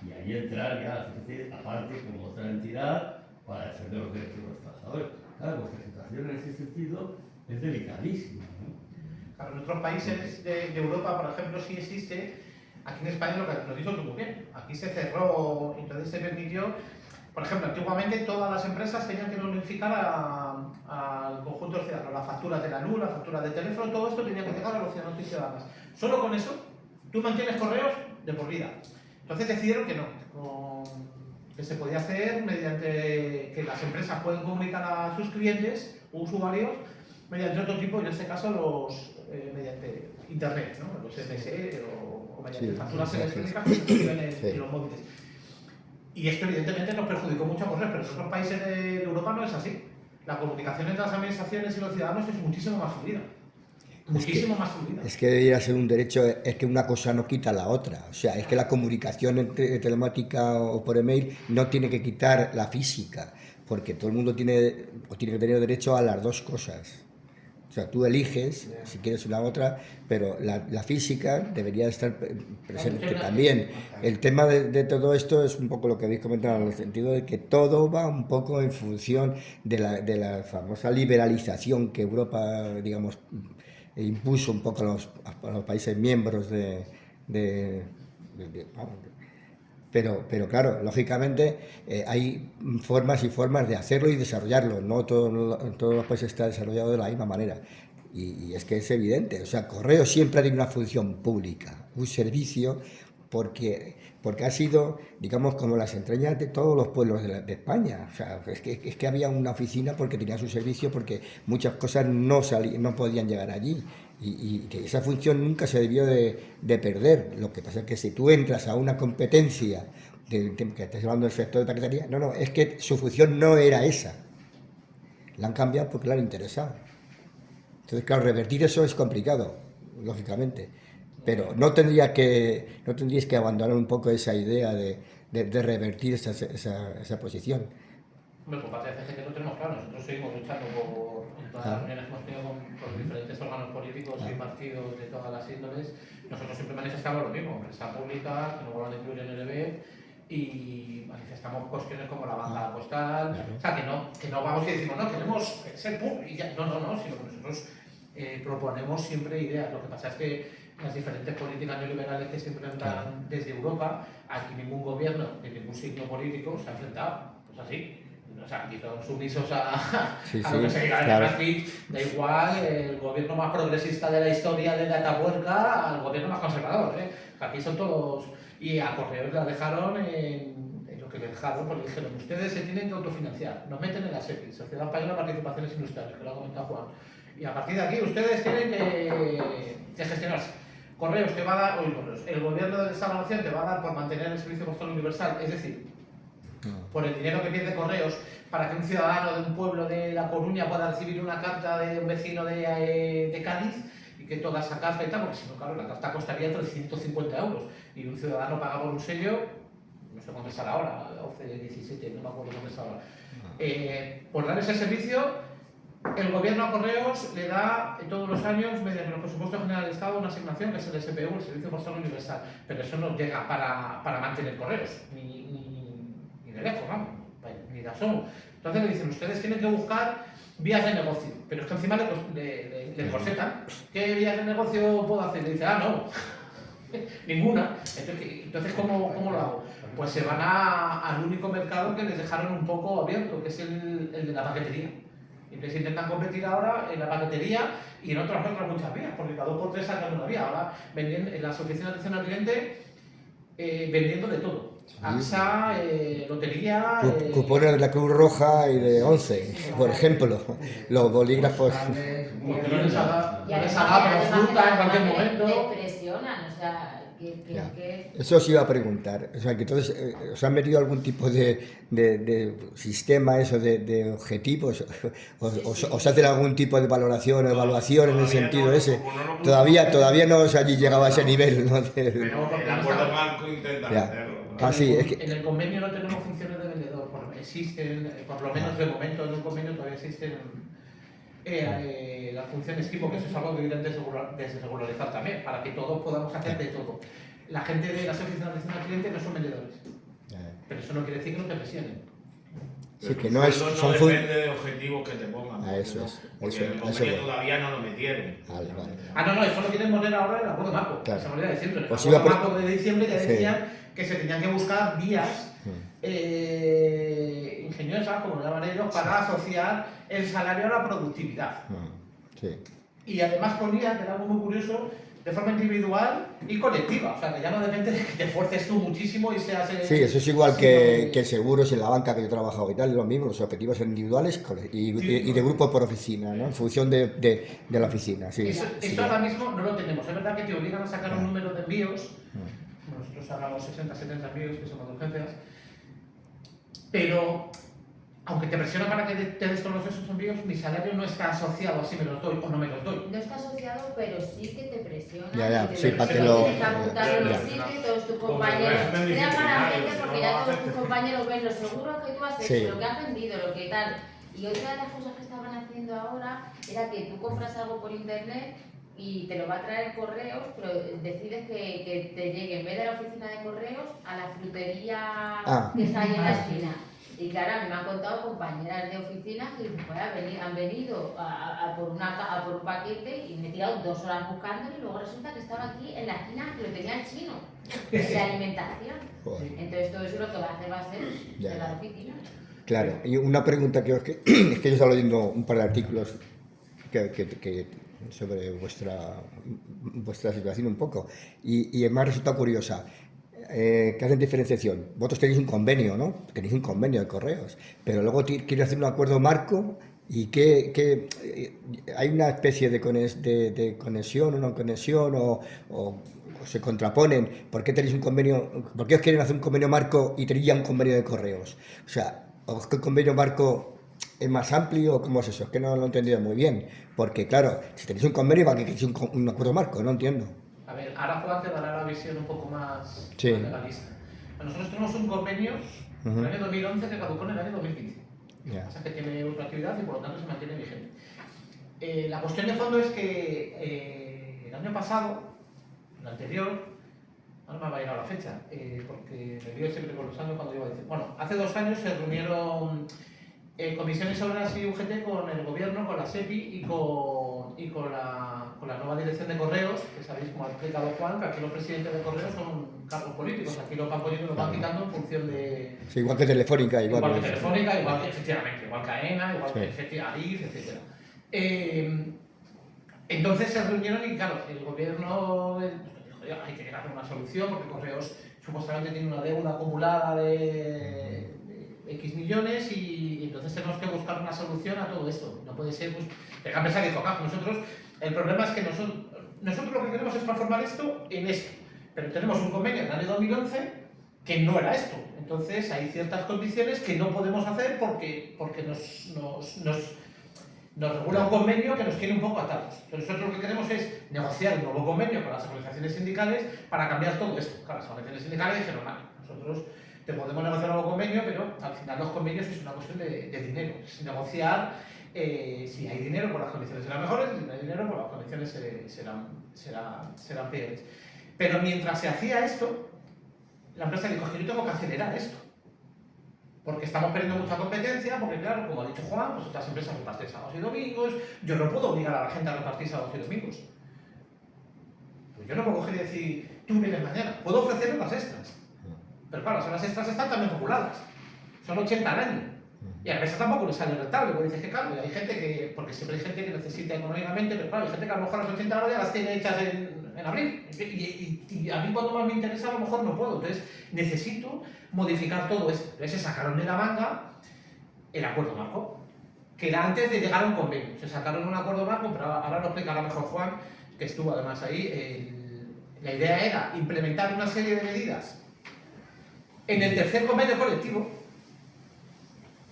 y ahí entrar ya, fíjate, aparte como otra entidad para defender los derechos de los trabajadores. Claro, vuestra situación en ese sentido es delicadísima, ¿no? Claro, en otros países de Europa, por ejemplo, sí existe. Aquí en España lo que nos dijo muy bien. Aquí se cerró, entonces se permitió. Por ejemplo, antiguamente todas las empresas tenían que notificar al conjunto de ciudadanos las facturas de la luz, las facturas de teléfono, todo esto tenía que llegar a los ciudadanos y ciudadanas. Solo con eso, tú mantienes correos de por vida. Entonces decidieron que no, que se podía hacer mediante que las empresas pueden comunicar a sus clientes o usuarios mediante otro tipo, en este caso mediante internet, ¿no? Los SMS o mediante facturas electrónicas que se reciben en los móviles. Y esto evidentemente nos perjudicó mucho a correr, pero en otros países de Europa no es así. La comunicación entre las administraciones y los ciudadanos es muchísimo más fluida. Muchísimo más fluida. Es que debería ser un derecho, es que una cosa no quita la otra. O sea, es que la comunicación telemática o por email no tiene que quitar la física, porque todo el mundo tiene que tener derecho a las dos cosas. O sea, tú eliges si quieres una u otra, pero la física debería estar presente también. El tema de todo esto es un poco lo que habéis comentado, en el sentido de que todo va un poco en función de la famosa liberalización que Europa, digamos, impuso un poco a los países miembros vamos, pero claro, lógicamente hay formas y formas de hacerlo y desarrollarlo. No todos los países está desarrollado de la misma manera. Y es que es evidente. O sea, Correos siempre ha tenido una función pública, un servicio, porque ha sido, digamos, como las entrañas de todos los pueblos de España. O sea, es que había una oficina porque tenía su servicio, porque muchas cosas no podían llegar allí. Y que esa función nunca se debió de perder. Lo que pasa es que si tú entras a una competencia, que estás hablando del sector de paquetería, no, es que su función no era esa. La han cambiado porque le han interesado. Entonces, claro, revertir eso es complicado, lógicamente. Pero no tendríais que abandonar un poco esa idea de revertir esa posición. Bueno, por parte de CGT lo tenemos claro, nosotros seguimos luchando en todas las reuniones que hemos tenido con los diferentes órganos políticos y partidos de todas las índoles. Nosotros siempre manifestamos lo mismo, empresa pública, que no vuelvan a incluir en el EB, y manifestamos cuestiones como la banda postal, o sea, que no vamos y decimos, no, queremos ser pública, no, sino que nosotros proponemos siempre ideas. Lo que pasa es que las diferentes políticas neoliberales que se implementan desde Europa, aquí ningún gobierno de ningún signo político se ha enfrentado, pues así. O sea, aquí todos sumisos a lo que se diga de Maastricht, da igual el gobierno más progresista de la historia de Atapuerca al gobierno más conservador, ¿eh? Aquí son todos, y a Correos la dejaron en lo que le dejaron, porque dijeron, ustedes se tienen que autofinanciar, nos meten en la SEPI, Sociedad Española de Participaciones Industriales, que lo ha comentado Juan, y a partir de aquí ustedes tienen que gestionarse. Correos te va a dar, el gobierno de esta nación te va a dar por mantener el servicio postal universal, es decir, por el dinero que pierde Correos, para que un ciudadano de un pueblo de La Coruña pueda recibir una carta de un vecino de Cádiz, y que toda esa carta y tal, porque si no, claro, la carta costaría 350 euros, y un ciudadano paga por un sello, no sé cuánto está ahora, 11, 17, no me acuerdo cuánto está ahora. Por dar ese servicio, el gobierno a Correos le da todos los años, mediante los presupuestos generales del Estado, una asignación que es el SPU, el Servicio Postal Universal, pero eso no llega para mantener Correos, ni de lejos, vamos, ni de asomo. Entonces le dicen, ustedes tienen que buscar vías de negocio, pero es que encima le corsetan. ¿Qué vías de negocio puedo hacer? Le dice, no, ninguna. Entonces ¿cómo lo hago? Pues se van al único mercado que les dejaron un poco abierto, que es el de la paquetería. Entonces intentan competir ahora en la paquetería y en otras muchas vías, porque cada 2 por 3 sacan una vía. Ahora en las oficinas de atención al cliente vendiendo de todo. AXA, lotería... Cupones de la Cruz Roja y de 11, por ejemplo. Los bolígrafos... No les haga fruta en cualquier momento. Te presionan, o sea... Eso os iba a preguntar. O sea, que entonces, ¿os han metido algún tipo de sistema, eso, de objetivos? ¿Os hacen algún tipo de valoración o evaluación en el sentido ese? Todavía no os allí llegado a ese nivel, ¿no? El acuerdo marco intenta hacerlo. En el convenio no tenemos funciones de vendedor, existen, por lo menos de momento en un convenio todavía existen las funciones tipo, que eso es algo que deben desregularizar también, para que todos podamos hacer de todo. La gente de las oficinas de atención al cliente no son vendedores, pero eso no quiere decir que no te presionen. Sí, que no es, no depende de objetivos que te pongan. Eso es. Porque el convenio todavía no lo metieron. Vale. No, eso lo quieren poner ahora en el acuerdo marco. Claro. Se me olvidó decirlo. En el Pues acuerdo marco de diciembre ya decían que se tenían que buscar vías ingeniosas, como lo llaman ellos, para asociar el salario a la productividad. Sí. Y además ponía, que era algo muy curioso, de forma individual y colectiva. O sea, que ya no depende de que te esfuerces tú muchísimo y seas... Sí, eso es igual que seguros en la banca que yo he trabajado y tal, es lo mismo, los objetivos son individuales y de grupo por oficina, ¿no? En función de la oficina. Sí, eso ahora mismo no lo tenemos. Es verdad que te obligan a sacar un número de envíos. Nosotros hagamos 60, 70 envíos, que son las urgencias. Pero, aunque te presiona para que te des todos esos envíos, mi salario no está asociado a si me los doy o no me los doy. No está asociado, pero sí que te presiona. Para que lo... Tienes que apuntar en el sitio y todos tus compañeros. Mira para gente, porque ya todos tus compañeros ven los seguros que tú has hecho, lo que has vendido, lo que tal. Y otra de las cosas que estaban haciendo ahora era que tú compras algo por internet y te lo va a traer correos, pero decides que te llegue en vez de la oficina de correos a la frutería que está ahí en la esquina. Y claro, a mí me han contado compañeras de oficina que pues, han venido a por un paquete y me he tirado 2 horas buscándolo y luego resulta que estaba aquí en la esquina que lo tenía el chino, de alimentación. Entonces todo eso lo que va a hacer va a ser de la oficina. Claro, y una pregunta es que yo estaba leyendo un par de artículos sobre vuestra situación un poco y me ha resultado curiosa. Que hacen diferenciación. Vosotros tenéis un convenio, ¿no? Tenéis un convenio de correos, pero luego queréis hacer un acuerdo marco y que hay una especie de conexión, una conexión o se contraponen. ¿Por qué tenéis un convenio? ¿Por qué os quieren hacer un convenio marco y tenéis ya un convenio de correos? O sea, ¿os que el convenio marco es más amplio o cómo es eso? Es que no lo he entendido muy bien, porque claro, si tenéis un convenio, ¿para qué queréis un acuerdo marco? No entiendo. A ver, ahora Juan te dará la visión un poco más Sí. legalista. Nosotros tenemos un convenio en el año 2011 que caducó en el año 2015. Yeah. O sea que tiene otra actividad y por lo tanto se mantiene vigente. La cuestión de fondo es que el año pasado, el anterior, no me va a ir a la fecha, porque me lío siempre con los años cuando iba a decir. Bueno, hace 2 años se reunieron comisiones obreras y UGT con el gobierno, con la SEPI y con la nueva dirección de correos, que sabéis, como ha explicado Juan, que aquí los presidentes de correos son cargos políticos, aquí los van poniendo y los van quitando en función de... Sí, igual que Telefónica, igual que Telefónica, igual que, efectivamente, igual que AENA, igual que ADIF, etc. Entonces se reunieron y claro, el gobierno dijo, hay que llegar a una solución porque Correos supuestamente tiene una deuda acumulada de X millones y entonces tenemos que buscar una solución a todo esto. No puede ser, pues, la empresa que dijo, nosotros, el problema es que nosotros lo que queremos es transformar esto en esto, pero tenemos un convenio en el año 2011 que no era esto. Entonces hay ciertas condiciones que no podemos hacer porque nos regula un convenio que nos tiene un poco atados. Entonces nosotros lo que queremos es negociar un nuevo convenio con las organizaciones sindicales para cambiar todo esto. Claro, las organizaciones sindicales dijeron, vale, nosotros te podemos negociar un nuevo convenio, pero al final los convenios es una cuestión de dinero. Es negociar si hay dinero, pues las condiciones serán mejores, y si no hay dinero, pues las condiciones serán peores. Pero mientras se hacía esto, la empresa dijo, que yo tengo que acelerar esto. Porque estamos perdiendo mucha competencia, porque claro, como ha dicho Juan, pues otras empresas reparten sábados y domingos, yo no puedo obligar a la gente a repartir sábados y domingos. Pues yo no puedo coger y decir, tú vienes mañana, puedo ofrecer unas extras. Pero claro, las horas extras están también reguladas, son 80 al año. Y a la empresa tampoco le sale rentable, porque dices que claro, hay gente que, porque siempre hay gente que necesita económicamente, pero claro, hay gente que a lo mejor las 80 horas ya las tiene hechas en abril. Y a mí cuando más me interesa a lo mejor no puedo, entonces necesito modificar todo esto. Entonces se sacaron de la manga el acuerdo marco, que era antes de llegar a un convenio. Se sacaron un acuerdo marco, pero ahora lo explicará mejor Juan, que estuvo además ahí. La idea era implementar una serie de medidas en el tercer convenio colectivo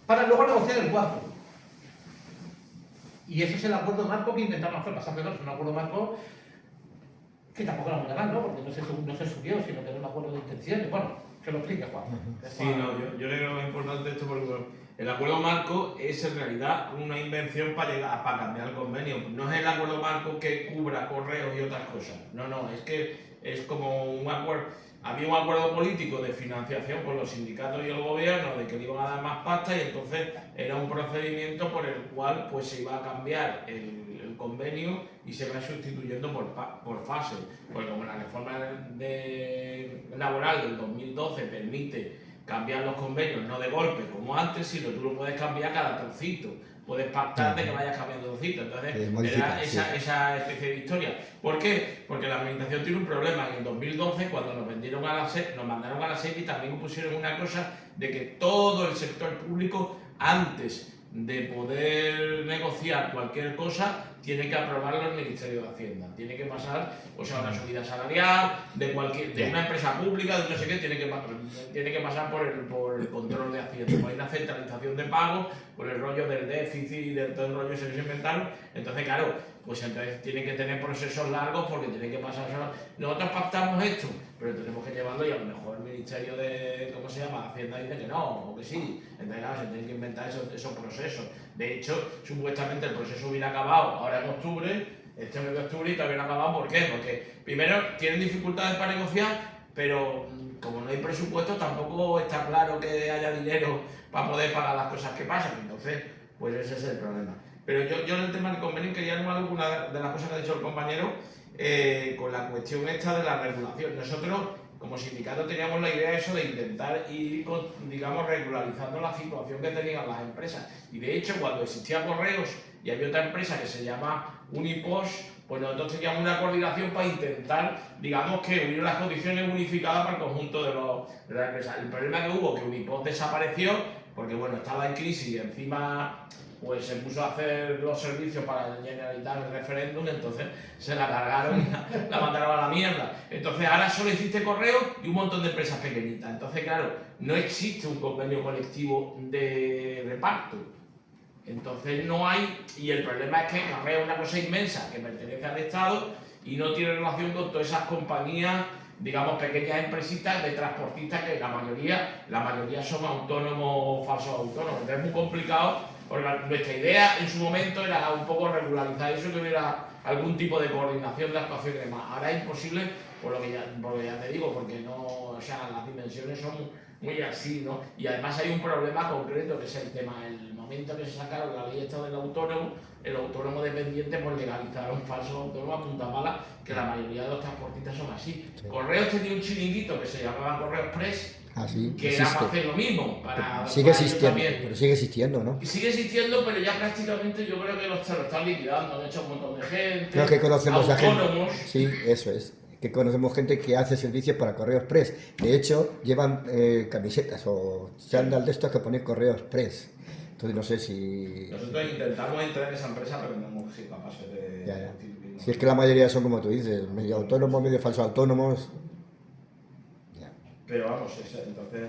para luego negociar el cuarto. Y ese es el acuerdo marco que intentaron hacer pasar, pero es un acuerdo marco que tampoco era muy legal, ¿no? Porque no se subió, sino que era un acuerdo de intenciones. Bueno, que lo explique Juan. Sí, no, yo le creo que es importante esto porque el acuerdo marco es en realidad una invención para cambiar el convenio. No es el acuerdo marco que cubra correos y otras cosas. No, es que es como un acuerdo. Había un acuerdo político de financiación con los sindicatos y el gobierno de que le iban a dar más pasta y entonces era un procedimiento por el cual pues se iba a cambiar el convenio y se va sustituyendo por fases. Pues como la reforma laboral del 2012 permite cambiar los convenios no de golpe como antes, sino tú lo puedes cambiar cada trocito. Puedes pactar de que vayas cambiando trocito. Entonces, era esa especie de historia. ¿Por qué? Porque la administración tiene un problema. En el 2012, cuando nos mandaron a la SEPI, también pusieron una cosa de que todo el sector público, antes de poder negociar cualquier cosa, tiene que aprobarlo el Ministerio de Hacienda. Tiene que pasar, o sea, una subida salarial de una empresa pública, de no sé qué, tiene que pasar por el control de Hacienda. Hay una centralización de pagos, por el rollo del déficit y de todo el rollo ese que se inventaron. Entonces, claro, pues entonces tienen que tener procesos largos porque tienen que pasar. Nosotros pactamos esto, pero tenemos que llevarlo y a lo mejor el Ministerio de, ¿cómo se llama?, Hacienda dice que no, o que sí. Entonces, claro, se tienen que inventar esos procesos. De hecho, supuestamente el proceso hubiera acabado ahora en octubre, este mes de octubre, y todavía no ha acabado. ¿Por qué? Porque primero tienen dificultades para negociar, pero como no hay presupuesto tampoco está claro que haya dinero para poder pagar las cosas que pasan. Entonces, pues ese es el problema. Pero yo en el tema del convenio quería animar alguna de las cosas que ha dicho el compañero con la cuestión esta de la regulación. Nosotros, como sindicato, teníamos la idea eso de intentar ir, digamos, regularizando la situación que tenían las empresas. Y de hecho, cuando existía Correos y había otra empresa que se llama Unipost, pues nosotros teníamos una coordinación para intentar, digamos, que hubiera las condiciones unificadas para el conjunto de las empresas. El problema que hubo, que Unipost desapareció, porque bueno, estaba en crisis y encima pues se puso a hacer los servicios para generalizar el referéndum, entonces se la cargaron y la mandaron a la mierda. Entonces ahora solo existe Correo y un montón de empresas pequeñitas. Entonces, claro, no existe un convenio colectivo de reparto. Entonces no hay, y el problema es que Correo es una cosa inmensa que pertenece al Estado y no tiene relación con todas esas compañías, digamos, pequeñas empresitas de transportistas que la mayoría son autónomos, falsos autónomos. Entonces es muy complicado, porque nuestra idea en su momento era un poco regularizar eso, que hubiera algún tipo de coordinación de actuación y demás. Ahora es imposible, por lo que ya te digo, porque no, o sea, las dimensiones son muy así, ¿no? Y además hay un problema concreto, que es el tema, el momento que se sacaron la ley esta del autónomo, el autónomo dependiente, pues legalizaron falsos autónomos a punta pala, que la mayoría de los transportistas son así. Sí. Correos tenía un chiringuito que se llamaba Correo Express, que existe. Era para hacer lo mismo. Sigue existiendo, pero sigue existiendo, ¿no? Y sigue existiendo, pero ya prácticamente yo creo que lo están liquidando, han hecho un montón de gente, creo que conocemos autónomos. A gente. Sí, eso es. Que conocemos gente que hace servicios para Correo Express. De hecho, llevan camisetas o chándal de estos que ponen Correo Express. Entonces no sé si... Nosotros intentamos entrar en esa empresa, pero no hemos sido capaces de... Ya. Si es que la mayoría son como tú dices, medio autónomos, medio falsos autónomos. Ya. Pero vamos, entonces,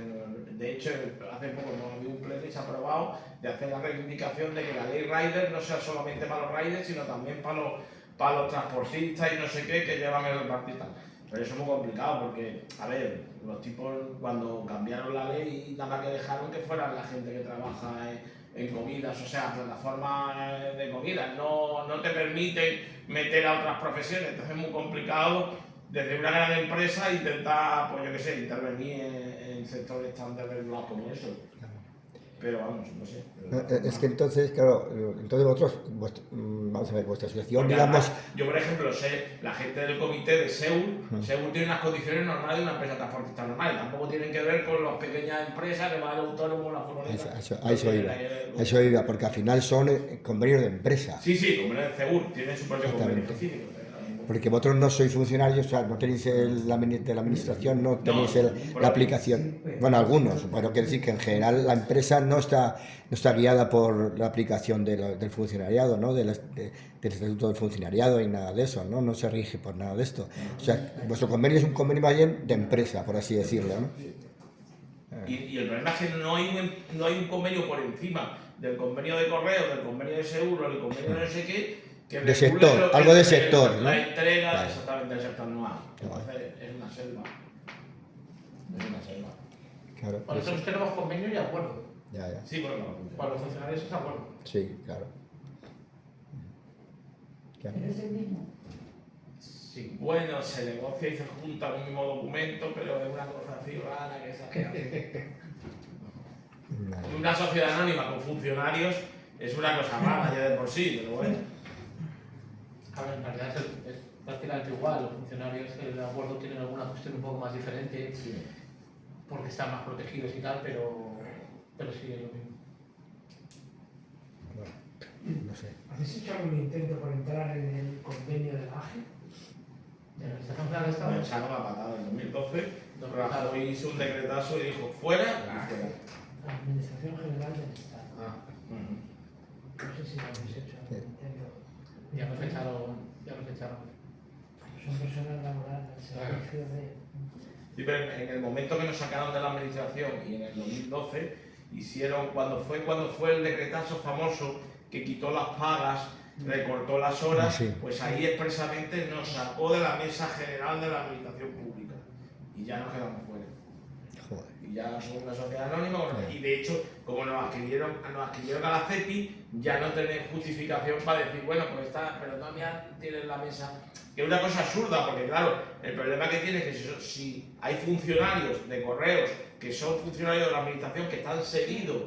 de hecho, hace poco hemos habido un pleno y se ha aprobado de hacer la reivindicación de que la ley Rider no sea solamente para los riders, sino también para los transportistas y no sé qué que llevan el repartista. Pero eso es muy complicado porque, a ver, los tipos cuando cambiaron la ley nada más que dejaron que fueran la gente que trabaja en comidas, o sea, plataformas de comidas, no te permiten meter a otras profesiones, entonces es muy complicado desde una gran empresa intentar, pues yo qué sé, intervenir en sectores tan desregulados como eso. Pero vamos, no sé. Es que entonces, claro, entonces vosotros, vamos a ver, vuestra asociación, porque digamos... Además, yo, por ejemplo, sé, la gente del comité de Seúl tiene unas condiciones normales de una empresa transportista normal, tampoco tienen que ver con las pequeñas empresas que van al autónomo, la furgoneta. A eso iba, porque al final son convenios de empresa. Sí, convenios de Seúl, tienen su propio convenio específico. Porque vosotros no sois funcionarios, o sea, no tenéis de la administración, no tenéis la aplicación. Bueno, algunos, pero quiero decir que en general la empresa no está guiada por la aplicación del funcionariado, ¿no? Del estatuto del funcionariado y nada de eso, ¿no? No se rige por nada de esto. O sea, vuestro convenio es un convenio más bien de empresa, por así decirlo, ¿no? Y el problema es que no hay un convenio por encima del convenio de correo, del convenio de seguro, del convenio de no sé qué, de sector, algo de sector, ¿no? La entrega, claro. Exactamente, del sector no hay. Entonces es una selva. Es una selva. Claro, por eso tenemos convenio y acuerdo. Ya. Sí, bueno, para los funcionarios es acuerdo. Sí, claro. ¿Es el mismo? Sí. Bueno, se negocia y se junta en un mismo documento, pero es una cosa así rara que se hace. Una sociedad anónima con funcionarios es una cosa rara ya de por sí, pero bueno. A ver, en realidad es prácticamente igual. Los funcionarios del acuerdo tienen alguna cuestión un poco más diferente, sí, porque están más protegidos y tal, pero sí es lo mismo. No sé. ¿Habéis hecho algún intento por entrar en el convenio de la AGE? ¿De la Administración General del Estado? Me echaron la patada en 2012. Rajoy hizo un decretazo y dijo fuera y fuera. La Administración General del Estado. No sé si lo habéis hecho algún intento. Ya nos echaron. Son personas laborales al servicio de... Sí, pero en el momento que nos sacaron de la administración y en el 2012 hicieron, cuando fue el decretazo famoso que quitó las pagas, recortó las horas, pues ahí expresamente nos sacó de la mesa general de la administración pública. y ya nos quedamos fuera. Joder. Y ya somos una sociedad anónima, y de hecho, como nos adquirieron a la CEPI, ya no tenés justificación para decir, bueno, pues está, pero todavía tienes la mesa. Que es una cosa absurda, porque claro, el problema que tiene es que si hay funcionarios de correos que son funcionarios de la administración que están seguidos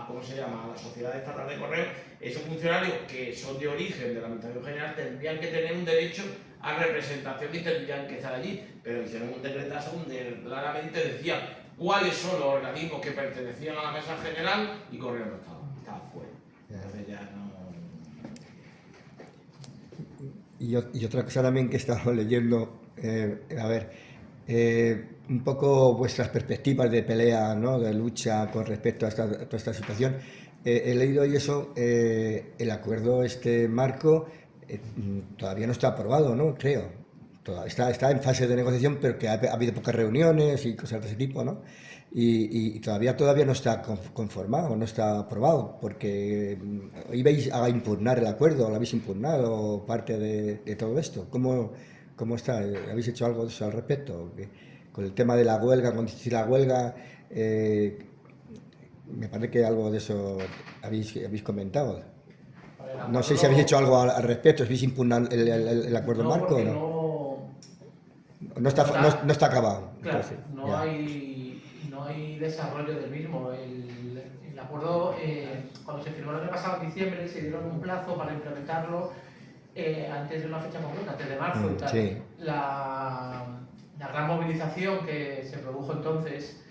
¿cómo se llama?, a la Sociedad Estatal de Correos, esos funcionarios que son de origen de la Administración General tendrían que tener un derecho a representación y tendrían que estar allí, pero hicieron un decretazo donde claramente decían cuáles son los organismos que pertenecían a la Mesa General y Correos no estaba fuera. Entonces ya no... Y otra cosa también que he estado leyendo, un poco vuestras perspectivas de pelea, ¿no?, de lucha con respecto a toda esta situación. He leído y eso, el acuerdo marco todavía no está aprobado, ¿no?, creo. Está en fase de negociación, pero que ha habido pocas reuniones y cosas de ese tipo, ¿no? Y todavía no está conformado, no está aprobado, porque ibais a impugnar el acuerdo, lo habéis impugnado, parte de todo esto. ¿Cómo está? ¿Habéis hecho algo de eso al respecto? Con el tema de la huelga, con la huelga, me parece que algo de eso habéis comentado. No sé si habéis hecho algo al respecto, ¿habéis impugnado el acuerdo marco o no? No está acabado. Claro, Entonces, no hay desarrollo del mismo. El acuerdo, cuando se firmó el año pasado, en diciembre, se dieron un plazo para implementarlo antes de una fecha concreta, antes de marzo y tal. Sí. La gran movilización que se produjo entonces,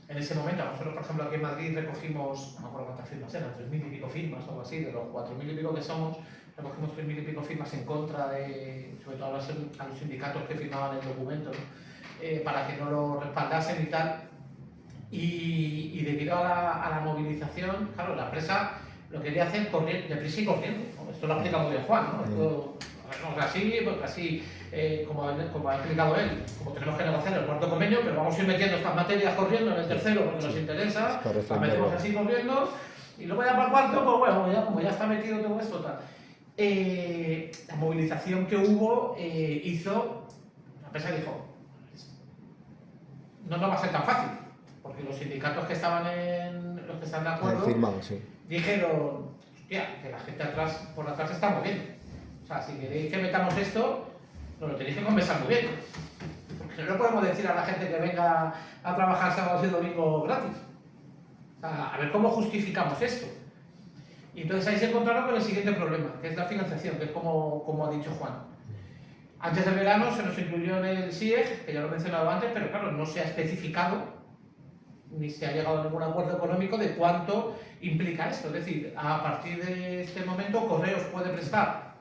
en ese momento, nosotros, por ejemplo, aquí en Madrid recogimos, no me acuerdo cuántas firmas eran, 3.000 y pico firmas o algo así, de los 4.000 y pico que somos, recogimos 3.000 y pico firmas en contra de, sobre todo a los sindicatos que firmaban el documento, ¿no?, para que no lo respaldasen y tal. Y debido a la movilización, claro, la empresa lo quería hacer deprisa y corriendo, ¿no? Esto lo ha explicado muy bien Juan, ¿no? Esto, porque así, como ha explicado él, como tenemos que negociar el cuarto convenio, pero vamos a ir metiendo estas materias corriendo en el tercero porque nos interesa, las metemos así corriendo, y luego ya para el cuarto, pues bueno, como ya está metido todo esto, tal. La movilización que hubo hizo, la empresa dijo, no va a ser tan fácil, porque los sindicatos que estaban los que están de acuerdo dijeron, hostia, que la gente por atrás se está moviendo. O sea, si queréis que metamos esto, nos lo tenéis que conversar muy bien. Porque no podemos decir a la gente que venga a trabajar sábados y domingos gratis. O sea, a ver cómo justificamos esto. Y entonces ahí se encontraron con el siguiente problema, que es la financiación, que es como ha dicho Juan. Antes del verano se nos incluyó en el SIEG, que ya lo he mencionado antes, pero claro, no se ha especificado ni se ha llegado a ningún acuerdo económico de cuánto implica esto. Es decir, a partir de este momento, Correos puede prestar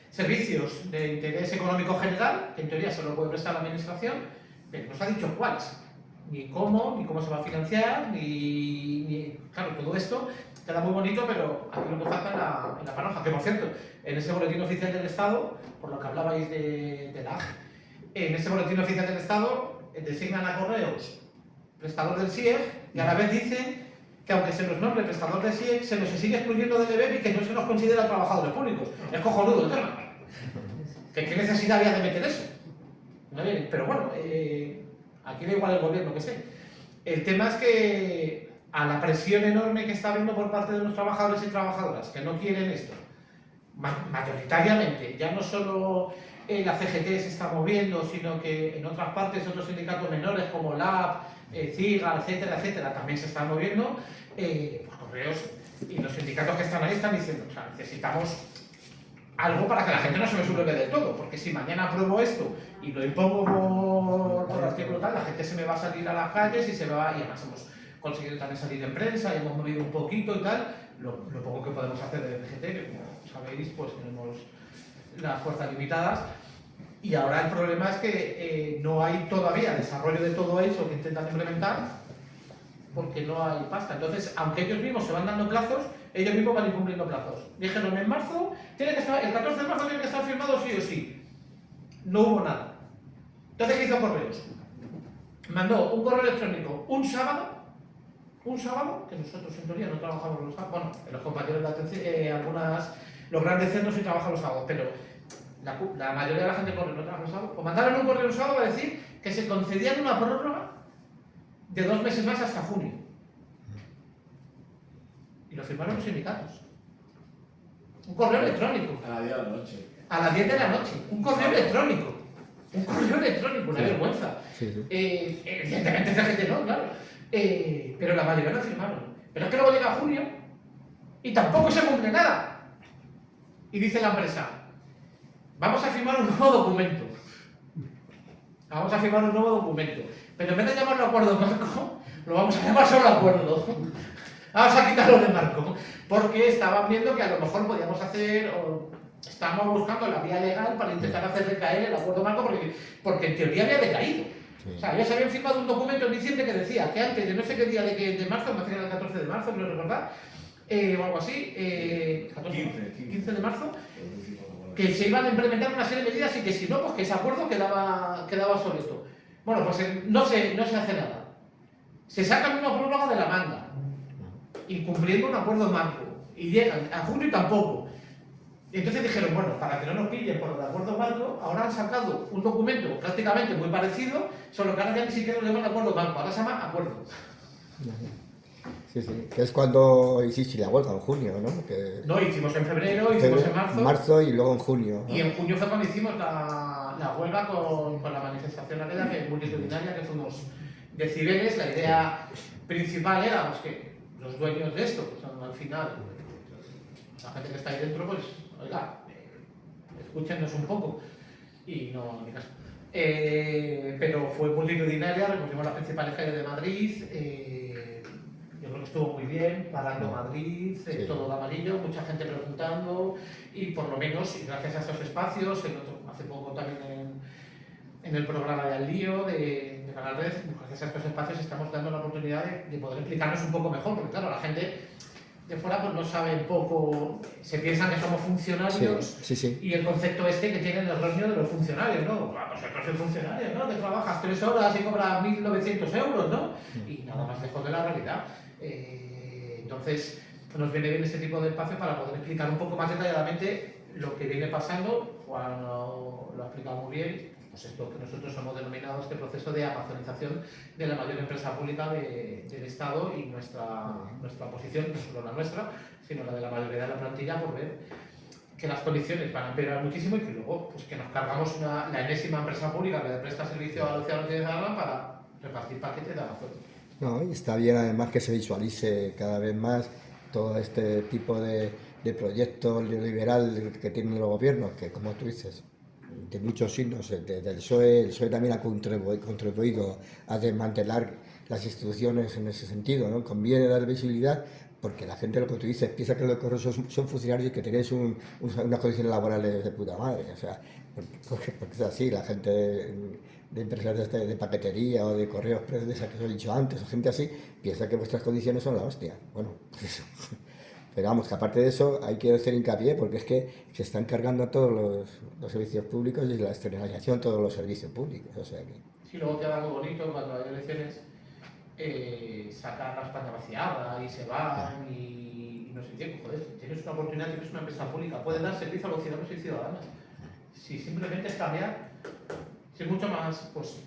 servicios de interés económico general, que en teoría se lo puede prestar la administración, pero no se ha dicho cuáles, ni cómo se va a financiar, claro, todo esto queda muy bonito, pero aquí lo que falta en la panoja, que por cierto, en ese boletín oficial del Estado, por lo que hablabais de la AG, en ese boletín oficial del Estado designan a Correos prestador del SIEG y a la vez dicen que aunque se nos nombre prestador del SIEG, se nos sigue excluyendo del EBEP y que no se nos considera trabajadores públicos. Es cojonudo el tema. ¿Qué necesidad había de meter eso? Pero bueno, aquí da igual el gobierno que sé. El tema es que a la presión enorme que está habiendo por parte de los trabajadores y trabajadoras que no quieren esto, mayoritariamente, ya no solo la CGT se está moviendo, sino que en otras partes otros sindicatos menores como LAB, CIGA, etcétera, también se están moviendo, pues Correos y los sindicatos que están ahí están diciendo, o sea, necesitamos algo para que la gente no se me subleve del todo, porque si mañana apruebo esto y lo impongo por artículo tal, la gente se me va a salir a las calles y además hemos conseguido también salir en prensa y hemos movido un poquito y tal, lo poco que podemos hacer de CGT, que como sabéis, pues tenemos las fuerzas limitadas. Y ahora el problema es que no hay todavía desarrollo de todo eso que intentan implementar porque no hay pasta. Entonces, aunque ellos mismos se van dando plazos, ellos mismos van incumpliendo plazos. Dijeron en marzo, el 14 de marzo tiene que estar firmado sí o sí. No hubo nada. Entonces, ¿qué hizo Correos? Mandó un correo electrónico un sábado, que nosotros en teoría no trabajamos los sábados, bueno, los compañeros de atención, los grandes centros sí trabajan los sábados, pero la mayoría de la gente corre no trabaja los sábados, pues mandaron un correo un sábado a decir que se concedían una prórroga de 2 meses más hasta junio. Y lo firmaron los sindicatos. Un correo electrónico. A las 10 de la noche. A las 10 de la noche. Un correo electrónico. Un correo electrónico, una vergüenza. Sí, sí. Evidentemente esa gente no, claro. Pero la mayoría lo firmaron. Pero es que luego llega junio y tampoco se cumple nada. Y dice la empresa, vamos a firmar un nuevo documento. Vamos a firmar un nuevo documento. Pero en vez de llamarlo acuerdo marco, lo vamos a llamar solo acuerdo. Vamos a quitarlo de marco. Porque estaban viendo que a lo mejor podíamos hacer, o estábamos buscando la vía legal para intentar hacer decaer el acuerdo marco, porque en teoría había decaído. Sí. O sea, ya se habían firmado un documento en diciembre que decía que antes de no sé qué día de marzo, me parece que era el 14 de marzo, creo recordar, o algo así, 15 de marzo, que se iban a implementar una serie de medidas y que si no, pues que ese acuerdo quedaba obsoleto. Bueno, pues no se hace nada. Se sacan una prórroga de la manga, incumpliendo un acuerdo marco, y llegan a junio y tampoco. Y entonces dijeron, bueno, para que no nos pillen por el acuerdo marco, ahora han sacado un documento prácticamente muy parecido, solo que ahora ya ni siquiera lo llaman acuerdo marco, ahora se llama acuerdo. Sí, sí, que es cuando hiciste la huelga, en junio, ¿no? Que No, hicimos en febrero, hicimos en marzo. Y luego en junio, ¿no? Y en junio fue cuando hicimos la huelga con la manifestación aquella que multitudinaria que fuimos decibeles. La idea principal era pues, que los dueños de esto, pues, al final, la gente que está ahí dentro, pues, oiga, escúchenos un poco. Y no, en mi caso. Pero fue multitudinaria, recogimos las principales calles de Madrid. Yo creo que estuvo muy bien, parando Madrid, Sí. todo de amarillo, mucha gente preguntando y por lo menos, y gracias a estos espacios, hace poco también en el programa de Al Lío, de Canal Red, gracias a estos espacios estamos dando la oportunidad de poder explicarnos un poco mejor, porque claro, la gente de fuera pues no sabe un poco, se piensan que somos funcionarios Sí. y el concepto este que tienen el erróneo de los funcionarios, ¿no? Vosotros sois funcionarios, ¿no? Que trabajas 3 horas y cobras 1.900 euros, ¿no? Y nada más lejos de la realidad. Entonces, nos viene bien este tipo de espacio para poder explicar un poco más detalladamente lo que viene pasando. Juan lo ha explicado muy bien, pues esto que nosotros hemos denominado este proceso de amazonización de la mayor empresa pública del Estado y nuestra posición, no solo la nuestra, sino la de la mayoría de la plantilla, por ver que las condiciones van a empeorar muchísimo y que luego pues, que nos cargamos la enésima empresa pública que presta servicio a los ciudadanos de Álava para repartir paquetes de Amazon. No, y está bien además que se visualice cada vez más todo este tipo de proyectos neoliberal que tienen los gobiernos, que como tú dices, de muchos signos, del PSOE, el PSOE también ha contribuido a desmantelar las instituciones en ese sentido, ¿no? Conviene dar visibilidad porque la gente, lo que tú dices, piensa que los correos son funcionarios y que tenéis unas condiciones laborales de puta madre, o sea, porque es así, la gente de empresas de paquetería o de correos de esas que os he dicho antes, o gente así, piensa que vuestras condiciones son la hostia. Bueno, eso. Pero vamos, que aparte de eso hay que hacer hincapié porque es que se están cargando todos los servicios públicos y la externalización todos los servicios públicos. O sea que... Sí, luego queda algo bonito cuando hay elecciones, sacan la España vaciada y se van y no sé qué, joder, tienes una oportunidad, tienes una empresa pública, puedes dar servicio a los ciudadanos y ciudadanas. Si simplemente es cambiar, si es mucho más, pues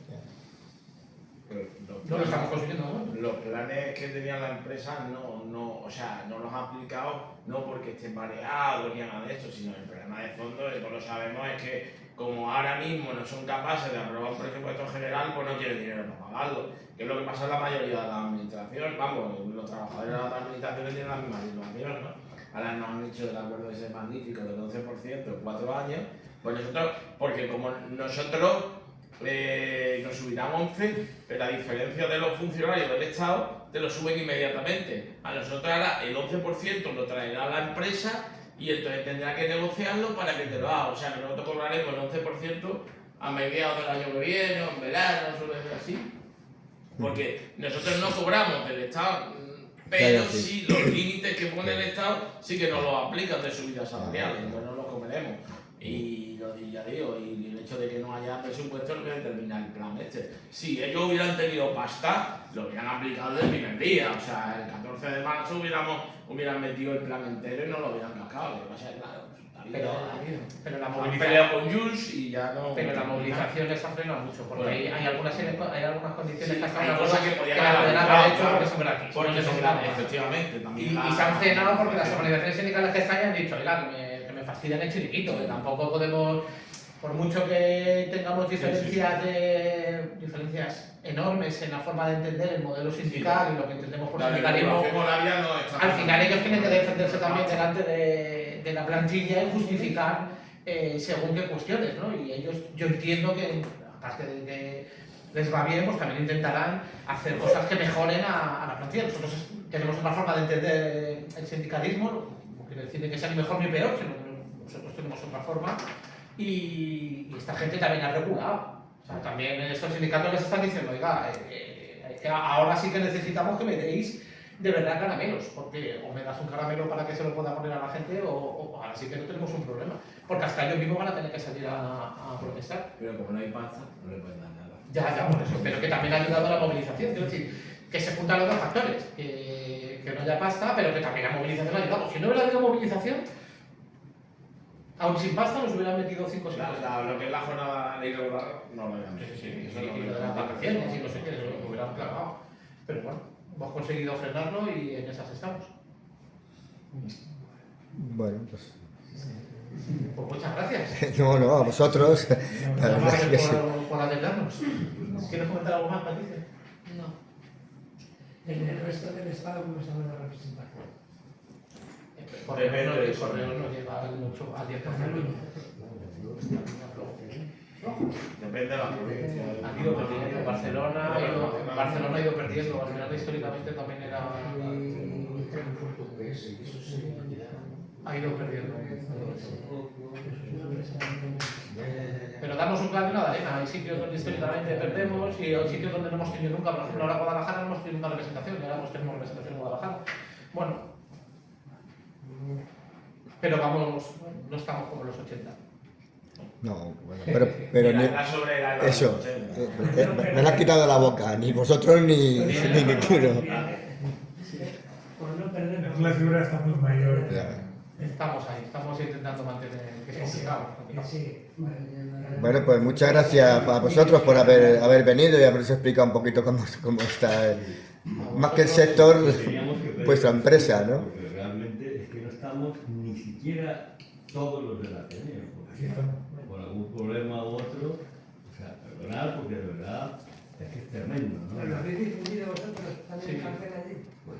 no lo estamos consiguiendo, ¿no? Los planes que tenía la empresa no los ha aplicado no porque estén mareados ni nada de eso, sino el problema de fondo, y todos lo sabemos, es que como ahora mismo no son capaces de aprobar un presupuesto general, pues no tienen dinero para pagarlo, que es lo que pasa en la mayoría de la administración. Vamos, los trabajadores de las administraciones tienen la misma situación, ¿no? Ahora nos han dicho del acuerdo ese magnífico del 11% en 4 años, pues nosotros, porque como nosotros nos subirán 11, pero a diferencia de los funcionarios del Estado, te lo suben inmediatamente. A nosotros ahora el 11% lo traerá la empresa y entonces tendrá que negociarlo para que te lo haga. O sea, que nosotros cobraremos el 11% a mediados del año que viene, o en verano, suele ser así. Porque nosotros no cobramos del Estado, pero sí los límites que pone el Estado sí que nos los aplican de subidas salariales, entonces no los comeremos. Y ya digo, y el hecho de que no haya presupuesto es lo que determina el plan este. Si ellos hubieran tenido pasta, lo hubieran aplicado desde el primer día. O sea, el 14 de marzo hubieran metido el plan entero y no lo hubieran cascado. Lo que pasa es que, claro, Pero la han movilización, peleado con Junts y ya no. pero la movilización les ha frenado mucho, porque Bueno. hay algunas condiciones Sí, que hasta hay ahora cosas que podían la haber pueden haber aplicado, hecho claro, porque son gratis. porque no son necesitamos. efectivamente, Y también se han frenado porque las organizaciones sindicales que están ya han dicho, oiga, que me fastidian el chiringuito, que tampoco podemos, por mucho que tengamos diferencias enormes en la forma de entender el modelo sindical y lo que entendemos por la sindicalismo, regulación horaria no está. al final ellos tienen que defenderse también delante de la plantilla y justificar según qué cuestiones, ¿no? Y ellos, yo entiendo que, aparte de que les va bien, pues también intentarán hacer cosas que mejoren a la plantilla. Nosotros tenemos otra forma de entender el sindicalismo, no quiere decir que sea ni mejor ni peor, sino que nosotros tenemos otra forma y esta gente también ha regulado. O sea, también estos sindicatos les están diciendo, oiga, ahora sí que necesitamos que me deis de verdad caramelos, porque o me das un caramelo para que se lo pueda poner a la gente o ahora sí que no tenemos un problema, porque hasta ellos mismos van a tener que salir a protestar. Pero como no hay pasta, no le pueden dar nada. Ya, por eso, pero que también ha ayudado a la movilización, es decir, que se juntan los dos factores, que no haya pasta, pero que también la movilización ha ayudado. Si no hubiera habido movilización, aún sin pasta nos hubieran metido 5 o 6 Lo que es la jornada de irregular no lo habían hecho. y lo de las vacaciones y no sé qué, lo hubieran clavado. Pero bueno, hemos conseguido frenarlo y en esas estamos. Bueno, pues Pues muchas gracias. no, a vosotros. La verdad es que sí. por atendernos. ¿Quieres comentar algo más, Patricia? No. En el resto del Estado, ¿cómo estamos de representación? El correo no llega al 8 al 10%. Depende de la provincia. Ha ido perdiendo. Barcelona ha ido perdiendo. Barcelona históricamente también era. Ha ido perdiendo. Pero damos un plan de una de arena. Hay sitios donde históricamente perdemos y hay sitios donde no hemos tenido nunca. Por ejemplo, ahora Guadalajara no hemos tenido una representación y ahora tenemos representación en Guadalajara. Bueno, pero vamos, no estamos como los 80. No, bueno, pero ni, La sobrera de eso, los 80. me la has quitado de la boca, ni vosotros ni ninguno. Por no perder. La figura está muy mayor. Ya. Estamos ahí, estamos intentando mantener, que es complicado. Sí. Bueno, pues muchas gracias a vosotros por haber venido y haberos explicado un poquito cómo está, más que el sector, vuestra empresa, ¿no? Porque realmente es que no estamos ni siquiera todos los del Ateneo. Por algún problema u otro, o sea, perdonad porque de verdad es que es tremendo, ¿no? ¿Lo habéis difundido vosotros también Sí. en cartel allí? Pues